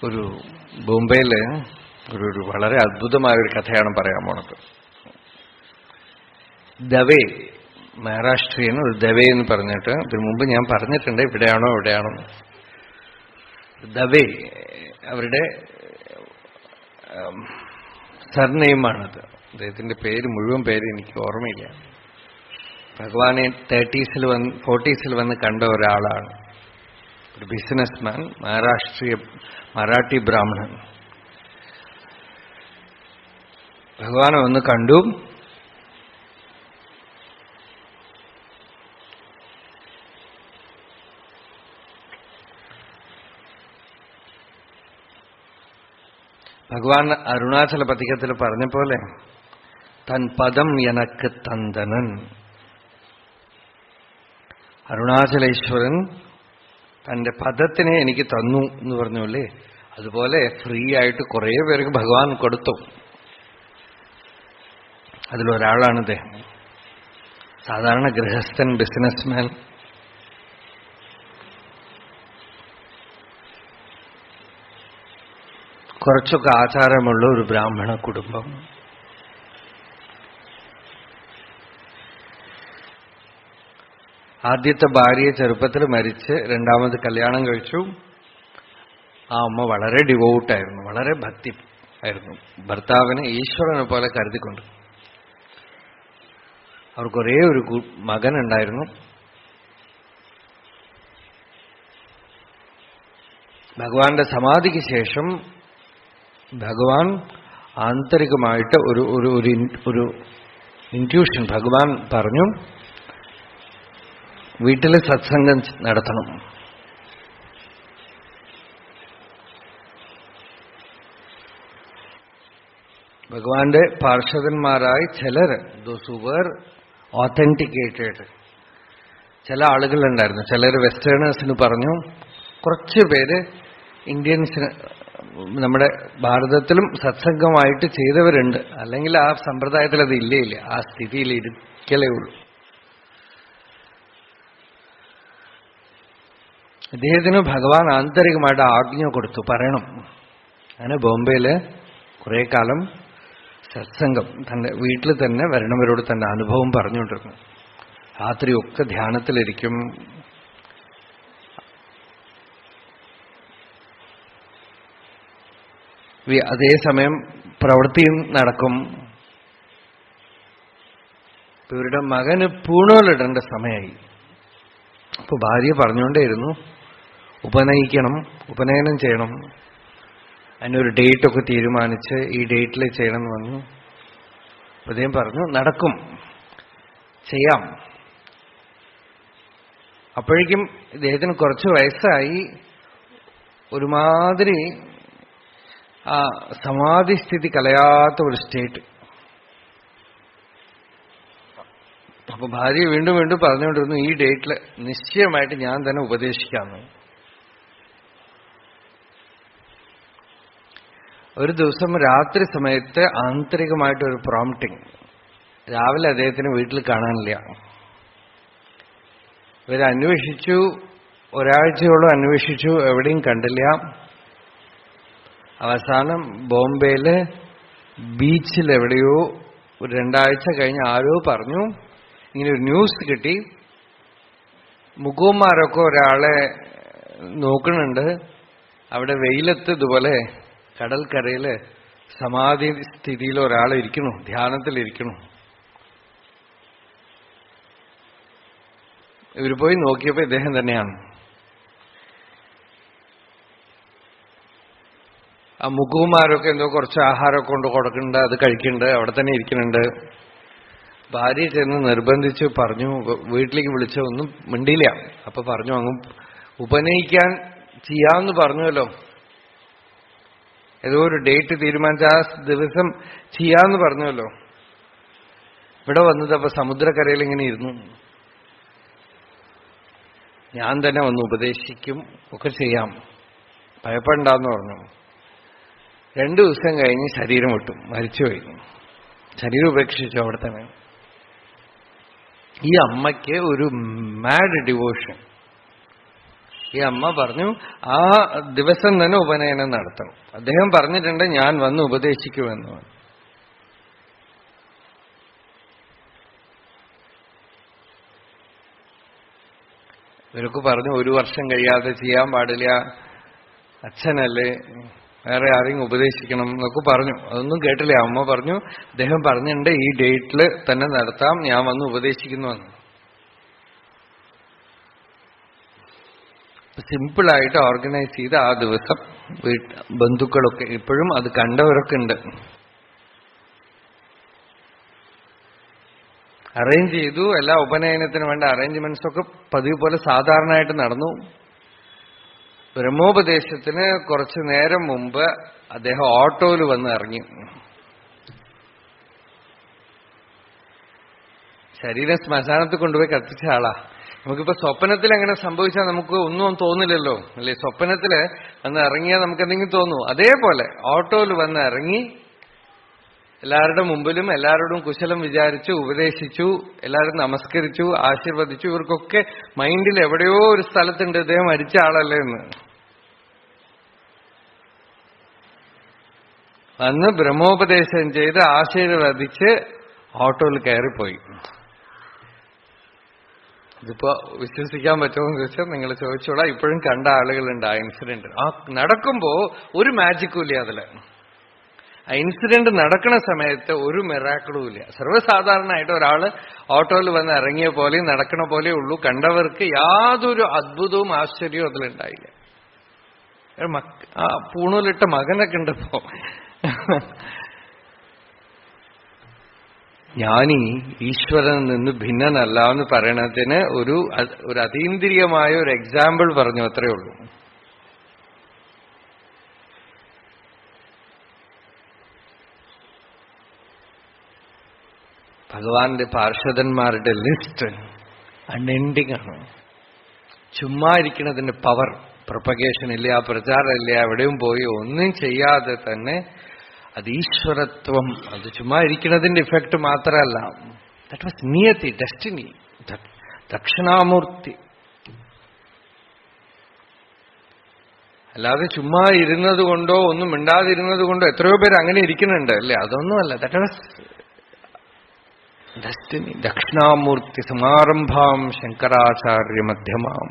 Speaker 1: ഒരു ബോംബെയില് ഒരു വളരെ അദ്ഭുതമായൊരു കഥയാണ് പറയാൻ പോണത്. ദവേ, മഹാരാഷ്ട്രീയൻ ഒരു ദവേ എന്ന് പറഞ്ഞിട്ട്, ഇതിനു മുമ്പ് ഞാൻ പറഞ്ഞിട്ടുണ്ട് ഇവിടെയാണോ എവിടെയാണോ. ദവേ അവരുടെ സർനെയിമാണത്. അദ്ദേഹത്തിന്റെ മുഴുവൻ പേര് എനിക്ക് ഓർമ്മയില്ല. ഭഗവാനെ 40s വന്ന് കണ്ട ഒരാളാണ്. ഒരു ബിസിനസ്മാൻ, മറാഠി ബ്രാഹ്മണൻ. ഭഗവാനെ വന്ന് കണ്ടു. ഭഗവാൻ അരുണാചല പതികത്തിൽ പറഞ്ഞ പോലെ തൻ പദം എനക്ക് തന്തനൻ. അരുണാചലേശ്വരൻ തന്റെ പദത്തിനെ എനിക്ക് തന്നു എന്ന് പറഞ്ഞല്ലേ, അതുപോലെ ഫ്രീ ആയിട്ട് കുറേ പേർക്ക് ഭഗവാൻ കൊടുത്തു. അതിലൊരാളാണ് ഇദ്ദേഹം. സാധാരണ ഗൃഹസ്ഥൻ, ബിസിനസ്മാൻ. കുറച്ചൊക്കെ ആചാരമുള്ള ഒരു ബ്രാഹ്മണ കുടുംബം. ആദ്യത്തെ ഭാര്യയെ ചെറുപ്പത്തിൽ മരിച്ച് രണ്ടാമത് കല്യാണം കഴിച്ചു. ആ അമ്മ വളരെ ഡിവോട്ടായിരുന്നു, വളരെ ഭക്തി ആയിരുന്നു. ഭർത്താവിനെ ഈശ്വരനെ പോലെ കരുതിക്കൊണ്ട്. അവർക്കൊരേ ഒരു മകനുണ്ടായിരുന്നു. ഭഗവാന്റെ സമാധിക്ക് ശേഷം ഭഗവാൻ ആന്തരികമായിട്ട് ഒരു ഇൻറ്റ്യൂഷൻ ഭഗവാൻ പറഞ്ഞു, വീട്ടിൽ സത്സംഗം നടത്തണം. ഭഗവാന്റെ പാർഷദന്മാരായി ചിലർ, ദോസ് ഹു വർ ഓതന്റിക്കേറ്റഡ്, ചില ആളുകളുണ്ടായിരുന്നു. ചിലർ വെസ്റ്റേണേഴ്സിന് പറഞ്ഞു, കുറച്ച് പേര് ഇന്ത്യൻസിന്, നമ്മുടെ ഭാരതത്തിലും സത്സംഗമായിട്ട് ചെയ്തവരുണ്ട്. അല്ലെങ്കിൽ ആ സമ്പ്രദായത്തിൽ അത് ഇല്ല, ആ സ്ഥിതിയിൽ ഇരിക്കലേ ഉള്ളൂ. ഇദ്ദേഹത്തിന് ഭഗവാൻ ആന്തരികമായിട്ട് ആജ്ഞ കൊടുത്തു, പറയണം. അങ്ങനെ ബോംബെയില് കുറെ കാലം സത്സംഗം തന്റെ വീട്ടിൽ തന്നെ വരണവരോട് തന്റെ അനുഭവം പറഞ്ഞുകൊണ്ടിരുന്നു. രാത്രിയൊക്കെ ധ്യാനത്തിലിരിക്കും. അതേസമയം പ്രവൃത്തിയും നടക്കും. ഇവരുടെ മകന് പൂണോലിടേണ്ട സമയമായി. അപ്പൊ ഭാര്യ പറഞ്ഞുകൊണ്ടേയിരുന്നു, ഉപനയനം ചെയ്യണം. അതിനൊരു ഡേറ്റൊക്കെ തീരുമാനിച്ച് ഈ ഡേറ്റിൽ ചെയ്യണം എന്ന് പറഞ്ഞു. അദ്ദേഹം പറഞ്ഞു, നടക്കും, ചെയ്യാം. അപ്പോഴേക്കും ഇദ്ദേഹത്തിന് കുറച്ച് വയസ്സായി. ഒരുമാതിരി ആ സമാധിസ്ഥിതി കലയാത്ത ഒരു സ്റ്റേറ്റ്. അപ്പൊ ഭാര്യ വീണ്ടും വീണ്ടും പറഞ്ഞുകൊണ്ടിരുന്നു, ഈ ഡേറ്റിൽ നിശ്ചയമായിട്ട് ഞാൻ തന്നെ ഉപദേശിക്കാമെന്ന്. ഒരു ദിവസം രാത്രി സമയത്ത് ആന്തരികമായിട്ടൊരു പ്രോംപ്റ്റിംഗ്. രാവിലെ അദ്ദേഹത്തിന് വീട്ടിൽ കാണാനില്ല. ഇവരന്വേഷിച്ചു, ഒരാഴ്ചയോളം അന്വേഷിച്ചു, എവിടെയും കണ്ടില്ല. അവസാനം ബോംബെയില് ബീച്ചിൽ എവിടെയോ ഒരു 2 ആഴ്ച കഴിഞ്ഞ് ആരോ പറഞ്ഞു, ഇങ്ങനെ ഒരു ന്യൂസ് കിട്ടി, മുഖന്മാരൊക്കെ ഒരാളെ നോക്കുന്നുണ്ട്. അവിടെ വെയിലത്ത് ഇതുപോലെ കടൽക്കരയില് സമാധി സ്ഥിതിയിൽ ഒരാൾ ഇരിക്കണു, ധ്യാനത്തിലിരിക്കണു. ഇവർ പോയി നോക്കിയപ്പോ ഇദ്ദേഹം തന്നെയാണ്. ആ മുക്കുമാരൊക്കെ എന്തോ കുറച്ച് ആഹാരമൊക്കെ കൊണ്ട് കൊടുക്കുന്നുണ്ട്, അത് കഴിക്കുന്നുണ്ട്, അവിടെ തന്നെ ഇരിക്കുന്നുണ്ട്. ഭാര്യ ചെന്ന് നിർബന്ധിച്ച് പറഞ്ഞു, വീട്ടിലേക്ക് വിളിച്ച ഒന്നും മിണ്ടിയില്ല. അപ്പൊ പറഞ്ഞു, അങ്ങ് ഉപനയിക്കാൻ ചെയ്യാമെന്ന് പറഞ്ഞല്ലോ, ഏതോ ഒരു ഡേറ്റ് തീരുമാനിച്ച ആ ദിവസം ചെയ്യാമെന്ന് പറഞ്ഞല്ലോ. ഇവിടെ വന്നത് അപ്പൊ സമുദ്രക്കരയിൽ ഇങ്ങനെ ഇരുന്നു. ഞാൻ തന്നെ വന്ന് ഉപദേശിക്കും, ഒക്കെ ചെയ്യാം, ഭയപ്പെടണ്ടെന്ന് പറഞ്ഞു. 2 ദിവസം കഴിഞ്ഞ് ശരീരം വിട്ടു, മരിച്ചുപോയി. ശരീരം ഉപേക്ഷിച്ചു അവിടെ തന്നെ. ഈ അമ്മയ്ക്ക് ഒരു മാഡ് ഡിവോഷൻ. ഈ അമ്മ പറഞ്ഞു, ആ ദിവസം തന്നെ ഉപനയനം നടത്തണം. അദ്ദേഹം പറഞ്ഞിട്ടുണ്ട്, ഞാൻ വന്ന് ഉപദേശിക്കുമെന്ന്. ഇവരൊക്കെ പറഞ്ഞു, 1 വർഷം കഴിയാതെ ചെയ്യാൻ പാടില്ല, അച്ഛനല്ലേ, വേറെ ആരെയും ഉപദേശിക്കണം എന്നൊക്കെ പറഞ്ഞു. അതൊന്നും കേട്ടില്ല. അമ്മ പറഞ്ഞു, അദ്ദേഹം പറഞ്ഞിട്ടുണ്ട് ഈ ഡേറ്റിൽ തന്നെ നടത്താം, ഞാൻ വന്ന് ഉപദേശിക്കുന്നുവെന്ന്. സിമ്പിളായിട്ട് ഓർഗനൈസ് ചെയ്ത് ആ ദിവസം ബന്ധുക്കളൊക്കെ, ഇപ്പോഴും അത് കണ്ടവരൊക്കെ ഉണ്ട്, അറേഞ്ച് ചെയ്തു. എല്ലാ ഉപനയനത്തിന് വേണ്ട അറേഞ്ച്മെന്റ്സ് ഒക്കെ പതിവ് പോലെ സാധാരണയായിട്ട് നടന്നു. ബ്രഹ്മോപദേശത്തിന് കുറച്ചു നേരം മുമ്പ് അദ്ദേഹം ഓട്ടോയിൽ വന്ന് ഇറങ്ങി. ശരീരം ശ്മശാനത്തിൽ കൊണ്ടുപോയി കത്തിച്ച ആളാ. നമുക്കിപ്പോ സ്വപ്നത്തിൽ അങ്ങനെ സംഭവിച്ചാൽ നമുക്ക് ഒന്നും തോന്നില്ലല്ലോ, അല്ലെ? സ്വപ്നത്തില് വന്ന് ഇറങ്ങിയാൽ നമുക്ക് എന്തെങ്കിലും തോന്നുന്നു. അതേപോലെ ഓട്ടോയിൽ വന്ന് ഇറങ്ങി, എല്ലാവരുടെ മുമ്പിലും എല്ലാവരോടും കുശലം വിചാരിച്ചു, ഉപദേശിച്ചു, എല്ലാവരും നമസ്കരിച്ചു, ആശീർവദിച്ചു. ഇവർക്കൊക്കെ മൈൻഡിൽ എവിടെയോ ഒരു സ്ഥലത്തുണ്ട് ഇദ്ദേഹം മരിച്ച ആളല്ലേ എന്ന്. വന്ന് ബ്രഹ്മോപദേശം ചെയ്ത് ആശീർവദിച്ച് ഓട്ടോയിൽ കയറിപ്പോയി. ഇതിപ്പോ വിശ്വസിക്കാൻ പറ്റുമോ എന്ന് ചോദിച്ചാൽ നിങ്ങൾ ചോദിച്ചോളാം. ഇപ്പോഴും കണ്ട ആളുകളുണ്ട് ആ ഇൻസിഡന്റ്. ആ നടക്കുമ്പോ ഒരു മാജിക്കും ഇല്ല അതില്. ആ ഇൻസിഡന്റ് നടക്കുന്ന സമയത്ത് ഒരു മിറാക്കിളും ഇല്ല. സർവ്വസാധാരണമായിട്ട് ഒരാള് ഓട്ടോയിൽ വന്ന് ഇറങ്ങിയ പോലെയും നടക്കണ പോലെ ഉള്ളൂ. കണ്ടവർക്ക് യാതൊരു അത്ഭുതവും ആശ്ചര്യവും അതിലുണ്ടായില്ല. ആ പൂണൂലിട്ട മകനൊക്കെ ഉണ്ടപ്പോ. ജ്ഞാനി ഈശ്വരനിൽ നിന്ന് ഭിന്നനല്ല എന്ന് പറയണതിന് ഒരു അതീന്ദ്രിയമായ ഒരു എക്സാമ്പിൾ പറഞ്ഞു, അത്രയേ ഉള്ളൂ. ഭഗവാന്റെ പാർഷദന്മാരുടെ ലിസ്റ്റ് അൺഎൻഡിങ് ആണ്. ചുമ്മാ ഇരിക്കുന്നതിന്റെ പവർ, പ്രൊപ്പഗേഷൻ ഇല്ല, പ്രചാരം ഇല്ല, എവിടെയും പോയി ഒന്നും ചെയ്യാതെ തന്നെ അത് ഈശ്വരത്വം. അത് ചുമ്മാ ഇരിക്കുന്നതിന്റെ ഇഫക്റ്റ് മാത്രമല്ല, that was Niyathi, destiny, Dakshinamurthy. അല്ലാതെ ചുമ്മാ ഇരുന്നത് കൊണ്ടോ ഒന്നും മിണ്ടാതിരുന്നത് കൊണ്ടോ എത്രയോ പേര് അങ്ങനെ ഇരിക്കുന്നുണ്ട്, അല്ലേ? അതൊന്നുമല്ല. That was destiny. ദക്ഷിണാമൂർത്തി സമാരംഭാം ശങ്കരാചാര്യ മധ്യമാം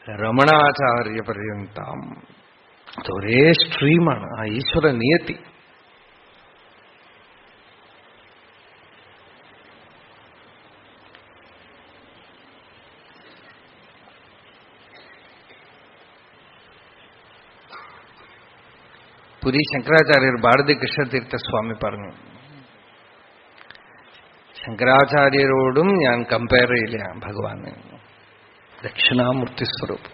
Speaker 1: രമണാചാര്യ പര്യന്താം. അതൊരേ സ്ട്രീമാണ് ആ ഈശ്വര നിയതി. പുരി ശങ്കരാചാര്യർ ഭാരതി കൃഷ്ണതീർത്ഥ സ്വാമി പറഞ്ഞു, ശങ്കരാചാര്യരോടും ഞാൻ കമ്പയർ ചെയ്യില്ല ഭഗവാനെ. ദക്ഷിണാമൂർത്തി സ്വരൂപം.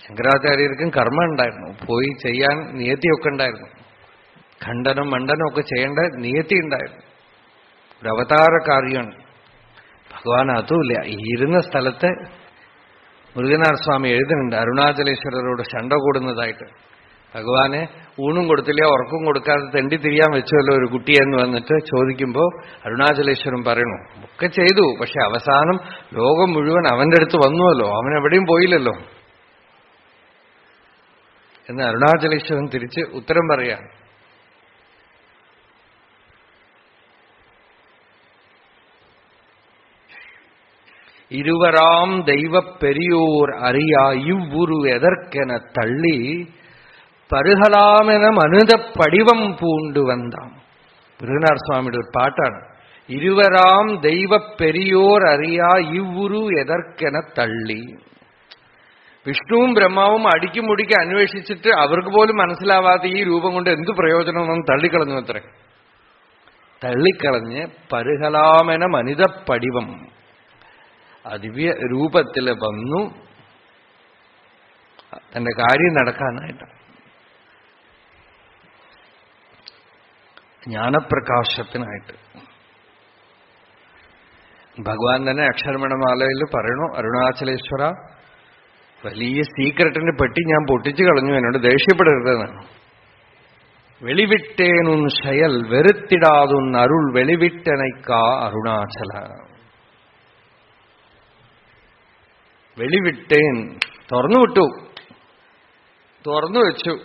Speaker 1: ശങ്കരാചാര്യർക്കും കർമ്മം ഉണ്ടായിരുന്നു, പോയി ചെയ്യാൻ നിയതിയൊക്കെ ഉണ്ടായിരുന്നു, ഖണ്ഡനം മണ്ഡനം ഒക്കെ ചെയ്യേണ്ട നിയതി ഉണ്ടായിരുന്നു, ഒരു അവതാര കാര്യമാണ്. ഭഗവാൻ അതുമില്ല. ഈ ഇരുന്ന സ്ഥലത്ത് മുരുകനാഥ സ്വാമി എഴുതുന്നുണ്ട്, അരുണാചലേശ്വരരോട് ശണ്ട കൂടുന്നതായിട്ട്. ഭഗവാനെ ഊണും കൊടുത്തില്ല, ഉറക്കും കൊടുക്കാതെ തെണ്ടി തിരിയാൻ വെച്ചല്ലോ ഒരു കുട്ടിയെന്ന് വന്നിട്ട് ചോദിക്കുമ്പോൾ അരുണാചലേശ്വരൻ പറയണു, ഒക്കെ ചെയ്തു, പക്ഷെ അവസാനം ലോകം മുഴുവൻ അവന്റെ അടുത്ത് വന്നുവല്ലോ, അവൻ എവിടെയും പോയില്ലല്ലോ എന്ന് അരുണാചലേശ്വരൻ തിരിച്ച് ഉത്തരം പറയാം. ഇരുവരാം ദൈവപ്പെരിയോർ അറിയാ ഇവ്വുരു എതർക്കെന തള്ളി പരുഹലാമെന മനുത പടിവം പൂണ്ടു വന്നാം. മുരുകനാഥ സ്വാമിയുടെ ഒരു പാട്ടാണ്. ഇരുവരാം ദൈവപ്പെരിയോർ അറിയാ ഇവ്വുരു എതർക്കെന തള്ളി. വിഷ്ണുവും ബ്രഹ്മാവും അടിക്കും മുടിക്കും അന്വേഷിച്ചിട്ട് അവർക്ക് പോലും മനസ്സിലാവാത്ത ഈ രൂപം കൊണ്ട് എന്തു പ്രയോജനമെന്ന് തള്ളിക്കളഞ്ഞു അത്രേ. തള്ളിക്കളഞ്ഞ് പരുഹലാമന മനിതപ്പടിവം ആ ദിവ്യ രൂപത്തിൽ വന്നു തന്റെ കാര്യം നടക്കാനായിട്ട്. ജ്ഞാനപ്രകാശത്തിനായിട്ട്. ഭഗവാൻ തന്നെ അക്ഷരമണമാലയിൽ പറയണു, അരുണാചലേശ്വര, വലിയ സീക്രട്ടിന്റെ പെട്ടി ഞാൻ പൊട്ടിച്ചു കളഞ്ഞു, എന്നോട് ദേഷ്യപ്പെടരുതെന്നാണ്. വെളിവിട്ടേനുൻ ശയൽ വെറുത്തിടാതുൻ അരുൾ വെളിവിട്ടനൈക്കാ അരുണാചല. വെളിവിട്ടേൻ, തുറന്നു വിട്ടു, തുറന്നു വെച്ചു.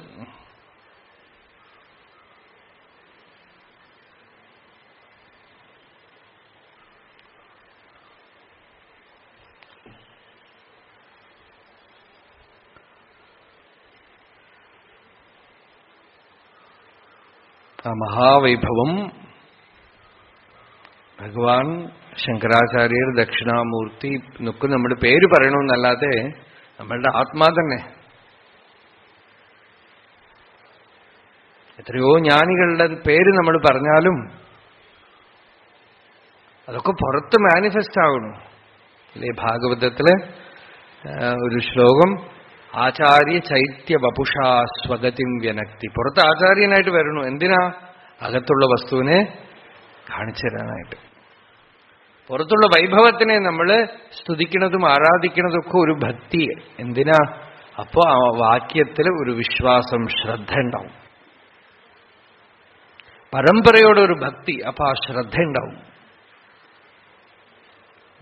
Speaker 1: ആ മഹാവൈഭവം ഭഗവാൻ ശങ്കരാചാര്യർ, ദക്ഷിണാമൂർത്തി എന്നൊക്കെ നമ്മുടെ പേര് പറയണമെന്നല്ലാതെ നമ്മളുടെ ആത്മാ തന്നെ. എത്രയോ ജ്ഞാനികളുടെ പേര് നമ്മൾ പറഞ്ഞാലും അതൊക്കെ പുറത്ത് മാനിഫെസ്റ്റ് ആകണം അല്ലേ? ഭാഗവതത്തില് ഒരു ശ്ലോകം, ആചാര്യ ചൈത്യ വപുഷാ സ്വഗതിം വ്യനക്തി. പുറത്ത് ആചാര്യനായിട്ട് വരണു. എന്തിനാ? അകത്തുള്ള വസ്തുവിനെ കാണിച്ചു തരാനായിട്ട്. പുറത്തുള്ള വൈഭവത്തിനെ നമ്മൾ സ്തുതിക്കുന്നതും ആരാധിക്കുന്നതും ഒക്കെ ഒരു ഭക്തി. എന്തിനാ? അപ്പോ ആ വാക്യത്തിൽ ഒരു വിശ്വാസം, ശ്രദ്ധ ഉണ്ടാവും. പരമ്പരയോടൊരു ഭക്തി, അപ്പൊ ആ ശ്രദ്ധ ഉണ്ടാവും.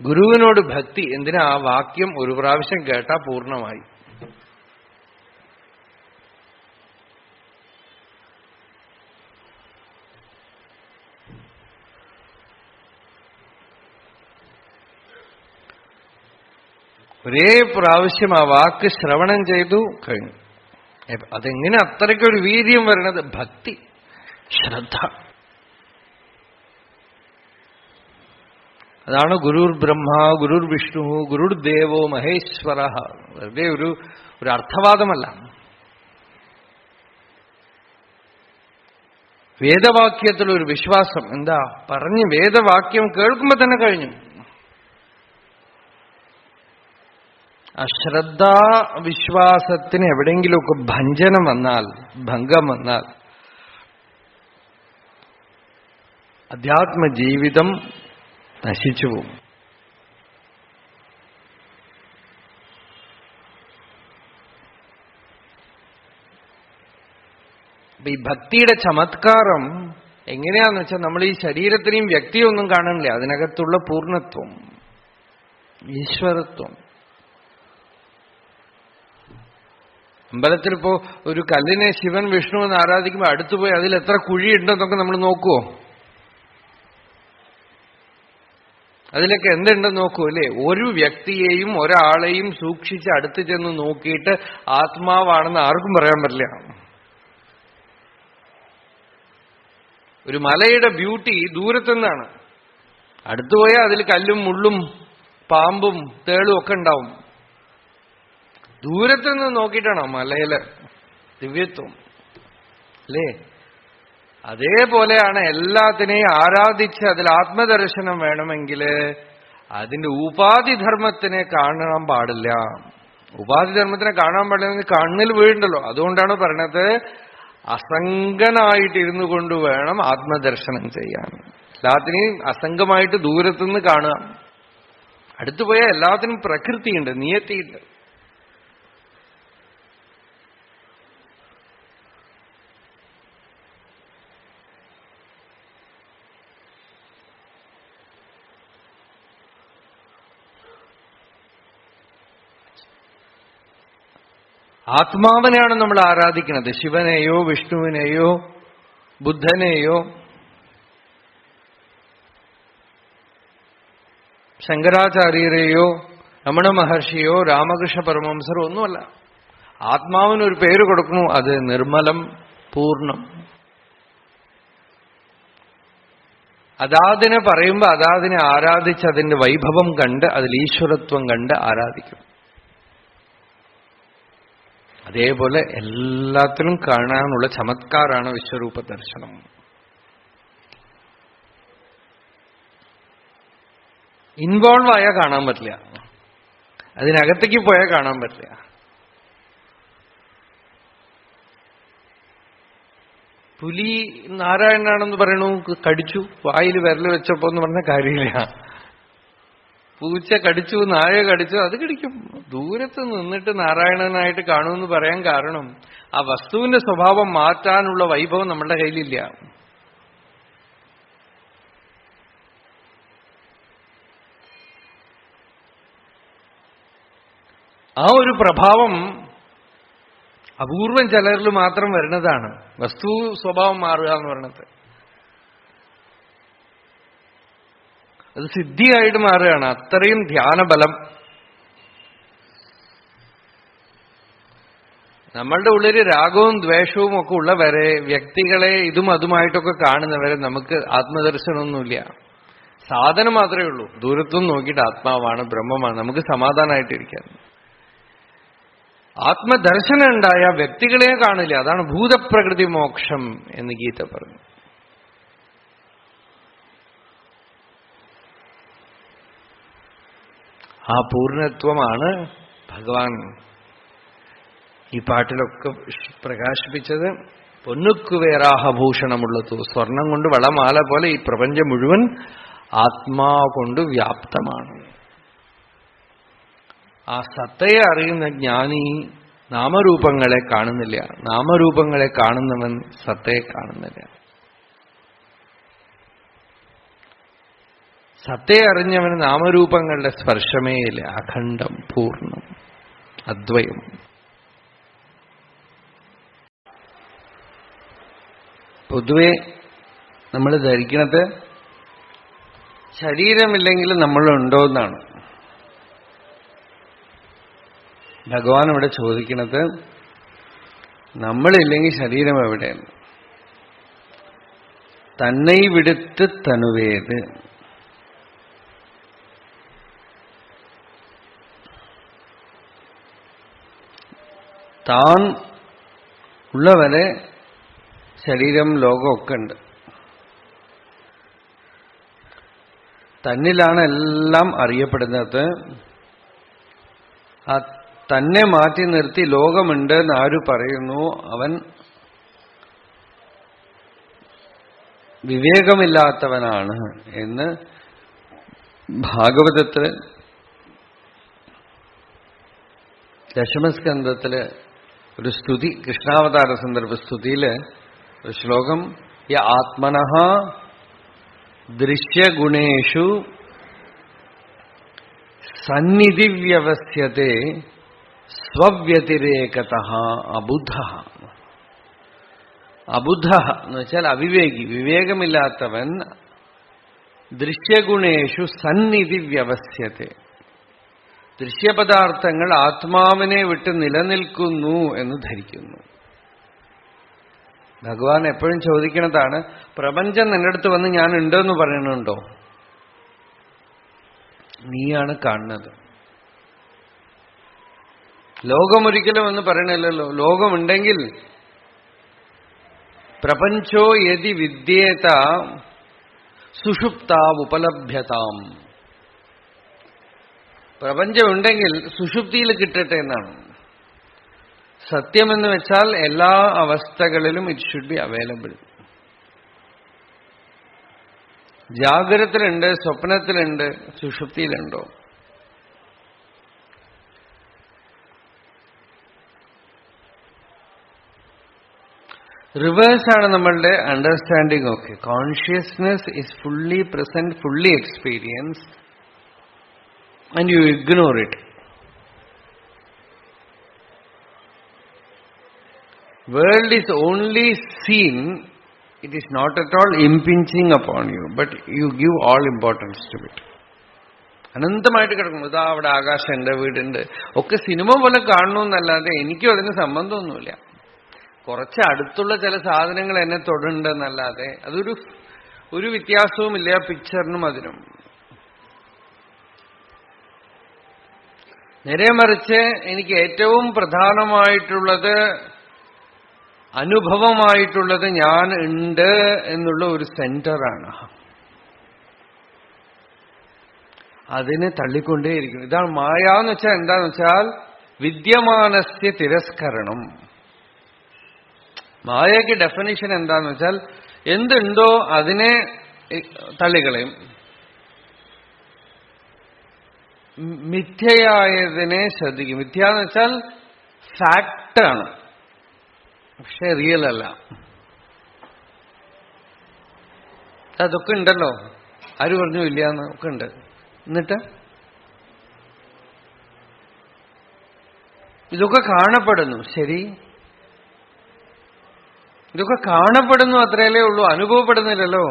Speaker 1: ഗുരുവിനോട് ഭക്തി. എന്തിനാ? ആ വാക്യം ഒരു പ്രാവശ്യം കേട്ടാ പൂർണ്ണമായി. ഒരേ പ്രാവശ്യം ആ വാക്ക് ശ്രവണം ചെയ്തു കഴിഞ്ഞു. അതെങ്ങനെ അത്രയ്ക്കൊരു വീര്യം വരണത്? ഭക്തി, ശ്രദ്ധ. അതാണ് ഗുരുർ ബ്രഹ്മ ഗുരുർ വിഷ്ണു ഗുരുർ ദേവോ മഹേശ്വര. വെറുതെ ഒരു അർത്ഥവാദമല്ല. വേദവാക്യത്തിലൊരു വിശ്വാസം. എന്താ പറഞ്ഞ് വേദവാക്യം കേൾക്കുമ്പോ തന്നെ കഴിഞ്ഞു. അശ്രദ്ധാ വിശ്വാസത്തിന് എവിടെയെങ്കിലുമൊക്കെ ഭഞ്ജനം വന്നാൽ, ഭംഗം വന്നാൽ അധ്യാത്മജീവിതം നശിച്ചു പോകും. അപ്പൊ ഈ ഭക്തിയുടെ ചമത്കാരം എങ്ങനെയാന്ന് വെച്ചാൽ, നമ്മൾ ഈ ശരീരത്തിനെയും വ്യക്തിയൊന്നും കാണുന്നില്ല, അതിനകത്തുള്ള പൂർണ്ണത്വം, ഈശ്വരത്വം. അമ്പലത്തിലിപ്പോ ഒരു കല്ലിനെ ശിവൻ വിഷ്ണു എന്ന് ആരാധിക്കുമ്പോൾ അടുത്തുപോയി അതിൽ എത്ര കുഴിയുണ്ടെന്നൊക്കെ നമ്മൾ നോക്കുവോ? അതിലൊക്കെ എന്തുണ്ടെന്ന് നോക്കൂ അല്ലേ? ഒരു വ്യക്തിയെയും ഒരാളെയും സൂക്ഷിച്ച് അടുത്ത് ചെന്ന് നോക്കിയിട്ട് ആത്മാവാണെന്ന് ആർക്കും പറയാൻ പറ്റില്ല. ഒരു മലയുടെ ബ്യൂട്ടി ദൂരത്തുനിന്നാണ്. അടുത്തുപോയാൽ അതിൽ കല്ലും മുള്ളും പാമ്പും തേളും ഒക്കെ ഉണ്ടാവും. ദൂരത്തുനിന്ന് നോക്കിയിട്ടാണോ മലയിലെ ദിവ്യത്വം അല്ലേ? അതേപോലെയാണ് എല്ലാത്തിനെയും ആരാധിച്ച് അതിൽ ആത്മദർശനം വേണമെങ്കിൽ അതിന്റെ ഉപാധിധർമ്മത്തിനെ കാണാൻ പാടില്ല. ഉപാധിധർമ്മത്തിനെ കാണാൻ പാടില്ല, കണ്ണിൽ വീഴുണ്ടല്ലോ. അതുകൊണ്ടാണ് പറയണത് അസംഗനായിട്ടിരുന്നു കൊണ്ട് വേണം ആത്മദർശനം ചെയ്യാൻ. എല്ലാത്തിനെയും അസംഗമായിട്ട് ദൂരത്തുനിന്ന് കാണുക. അടുത്തുപോയാൽ എല്ലാത്തിനും പ്രകൃതിയുണ്ട്, നിയത്തിയുണ്ട്. ആത്മാവിനെയാണ് നമ്മൾ ആരാധിക്കുന്നത്. ശിവനെയോ വിഷ്ണുവിനെയോ ബുദ്ധനെയോ ശങ്കരാചാര്യരെയോ രമണ മഹർഷിയോ രാമകൃഷ്ണ പരമഹംസരോ ഒന്നുമല്ല. ആത്മാവിനൊരു പേര് കൊടുക്കുന്നു, അത് നിർമ്മലം, പൂർണ്ണം. അതാതിനെ പറയുമ്പോൾ അതാതിനെ ആരാധിച്ച് അതിന്റെ വൈഭവം കണ്ട് അതിൽ ഈശ്വരത്വം കണ്ട് ആരാധിക്കും. അതേപോലെ എല്ലാത്തിലും കാണാനുള്ള ചമത്കാരാണ് വിശ്വരൂപ ദർശനം. ഇൻവോൾവ് ആയാൽ കാണാൻ പറ്റില്ല, അതിനകത്തേക്ക് പോയാൽ കാണാൻ പറ്റില്ല. പുലി നാരായണനാണെന്ന് പറയണു, കടിച്ചു, വായിൽ വിരൽ വെച്ചപ്പോ എന്ന് പറഞ്ഞ കാര്യമില്ല. പൂച്ച കടിച്ചു, നായ കടിച്ചു, അത് കടിക്കും. ദൂരത്ത് നിന്നിട്ട് നാരായണനായിട്ട് കാണുമെന്ന് പറയാൻ കാരണം ആ വസ്തുവിന്റെ സ്വഭാവം മാറ്റാനുള്ള വൈഭവം നമ്മളുടെ കയ്യിലില്ല. ആ ഒരു പ്രഭാവം അപൂർവം ചിലരിൽ മാത്രം വരുന്നതാണ്, വസ്തു സ്വഭാവം മാറുക എന്ന് പറയുന്നത്. അത് സിദ്ധിയായിട്ട് മാറുകയാണ്, അത്രയും ധ്യാനബലം. നമ്മളുടെ ഉള്ളിൽ രാഗവും ദ്വേഷവും ഒക്കെ ഉള്ളവരെ, വ്യക്തികളെ ഇതും അതുമായിട്ടൊക്കെ കാണുന്നവരെ നമുക്ക് ആത്മദർശനമൊന്നുമില്ല. സാധനം മാത്രമേ ഉള്ളൂ. ദൂരത്തുനിന്ന് നോക്കിയിട്ട് ആത്മാവാണ്, ബ്രഹ്മമാണ്, നമുക്ക് സമാധാനമായിട്ടിരിക്കാൻ. ആത്മദർശനം ഉണ്ടായ വ്യക്തികളെ കാണില്ല. അതാണ് ഭൂതപ്രകൃതി മോക്ഷം എന്ന് ഗീത പറഞ്ഞു. ആ പൂർണ്ണത്വമാണ് ഭഗവാൻ ഈ പാട്ടിലൊക്കെ പ്രകാശിപ്പിച്ചത്. പൊന്നുക്കുവേറാഹഭൂഷണമുള്ളതു, സ്വർണം കൊണ്ട് വളമാല പോലെ ഈ പ്രപഞ്ചം മുഴുവൻ ആത്മാവ് കൊണ്ട് വ്യാപ്തമാണ്. ആ സത്തയെ അറിയുന്ന ജ്ഞാനി നാമരൂപങ്ങളെ കാണുന്നില്ല, നാമരൂപങ്ങളെ കാണുന്നവൻ സത്തയെ കാണുന്നില്ല. സത്തയെ അറിഞ്ഞവന് നാമരൂപങ്ങളുടെ സ്പർശമേ ഇല്ല. അഖണ്ഡം, പൂർണ്ണം, അദ്വയം. പൊതുവെ നമ്മൾ ധരിക്കുന്നത് ശരീരമില്ലെങ്കിൽ നമ്മളുണ്ടോ എന്നാണ്. ഭഗവാൻ ഇവിടെ ചോദിക്കുന്നത് നമ്മളില്ലെങ്കിൽ ശരീരം എവിടെയാണ്? തന്നെ വിടുത്ത് തനുവേത്. താൻ ഉള്ളവരെ ശരീരം ലോകമൊക്കെ ഉണ്ട്. തന്നിലാണ് എല്ലാം അറിയപ്പെടുന്നത്. ആ തന്നെ മാറ്റി നിർത്തി ലോകമുണ്ട് എന്ന് ആര് പറയുന്നു അവൻ വിവേകമില്ലാത്തവനാണ് എന്ന് ഭാഗവതത്തില് ദശമസ്കന്ധത്തില് ഒരു സ്തുതി, കൃഷ്ണാവതാര സന്ദർഭ സ്തുതിയില് ഒരു ശ്ലോകം, യ ആത്മനഃ ദൃശ്യഗുണേഷു സന്നിധിവ്യവസ്യത്തെ സ്വവ്യതിരേകതഃ അബുദ്ധഃ. അബുദ്ധഃ എന്ന് വെച്ചാൽ അവിവേകി, വിവേകമില്ലാത്തവൻ ദൃശ്യഗുണേഷു സന്നിധി വ്യവസ്യത്തെ, ദൃശ്യപദാർത്ഥങ്ങൾ ആത്മാവിനെ വിട്ട് നിലനിൽക്കുന്നു എന്ന് ധരിക്കുന്നു. ഭഗവാൻ എപ്പോഴും ചോദിക്കുന്നതാണ്, പ്രപഞ്ചം നിന്റെ അടുത്ത് വന്ന് ഞാൻ ഉണ്ടെന്ന് പറയണുണ്ടോ? നീയാണ് കാണുന്നത്. ലോകമൊരിക്കലും എന്ന് പറയണില്ലല്ലോ. ലോകമുണ്ടെങ്കിൽ പ്രപഞ്ചോ യതി വിദ്യേത സുഷുപ്താവുപലഭ്യതാം. പ്രപഞ്ചമുണ്ടെങ്കിൽ സുഷുപ്തിയിൽ കിട്ടട്ടെ എന്നാണ്. സത്യമെന്ന് വെച്ചാൽ എല്ലാ അവസ്ഥകളിലും ഇറ്റ് ഷുഡ് ബി അവൈലബിൾ. ജാഗ്രതത്തിലുണ്ട്, സ്വപ്നത്തിലുണ്ട്, സുഷുപ്തിയിലുണ്ടോ? റിവേഴ്സാണ് നമ്മളുടെ അണ്ടർസ്റ്റാൻഡിംഗ് ഒക്കെ. Consciousness is fully present, fully experience, and you ignore it. World is only seen, it is not at all impinging upon you, but you give all importance to it. അനന്തമായിട്ട് കിടക്കുന്നു. ഇതാ അവിടെ ആകാശമുണ്ട്, വീടുണ്ട്, ഒക്കെ സിനിമ പോലെ കാണണമെന്നല്ലാതെ എനിക്കും അതിന് സംബന്ധമൊന്നുമില്ല. കുറച്ച് അടുത്തുള്ള ചില സാധനങ്ങൾ എന്നെ തൊടുന്നുണ്ടെന്നല്ലാതെ ഒരു വ്യത്യാസവുമില്ല പിക്ചറിനും അതിനും. നേരെ മറിച്ച് എനിക്ക് ഏറ്റവും പ്രധാനമായിട്ടുള്ളത്, അനുഭവമായിട്ടുള്ളത് ഞാൻ ഉണ്ട് എന്നുള്ള ഒരു സെന്ററാണ്. അതിനെ തള്ളിക്കൊണ്ടേയിരിക്കും. ഇതാണ് മായ എന്ന് വെച്ചാൽ. എന്താന്ന് വെച്ചാൽ വിദ്യമാനസ്യ തിരസ്കരണം. മായയ്ക്ക് ഡെഫിനിഷൻ എന്താന്ന് വെച്ചാൽ എന്തുണ്ടോ അതിനെ തള്ളിക്കളയും, മിഥ്യയായതിനെ ശ്രദ്ധിക്കും. മിഥ്യ എന്ന് വെച്ചാൽ ഫാക്റ്റാണ്, പക്ഷെ റിയൽ അല്ല. അതൊക്കെ ഉണ്ടല്ലോ, ആര് പറഞ്ഞു ഇല്ലാന്ന്? ഒക്കെ ഉണ്ട്. എന്നിട്ട് ഇതൊക്കെ കാണപ്പെടുന്നു. ശരി, ഇതൊക്കെ കാണപ്പെടുന്നു, അത്രയല്ലേ ഉള്ളൂ. അനുഭവപ്പെടുന്നില്ലല്ലോ.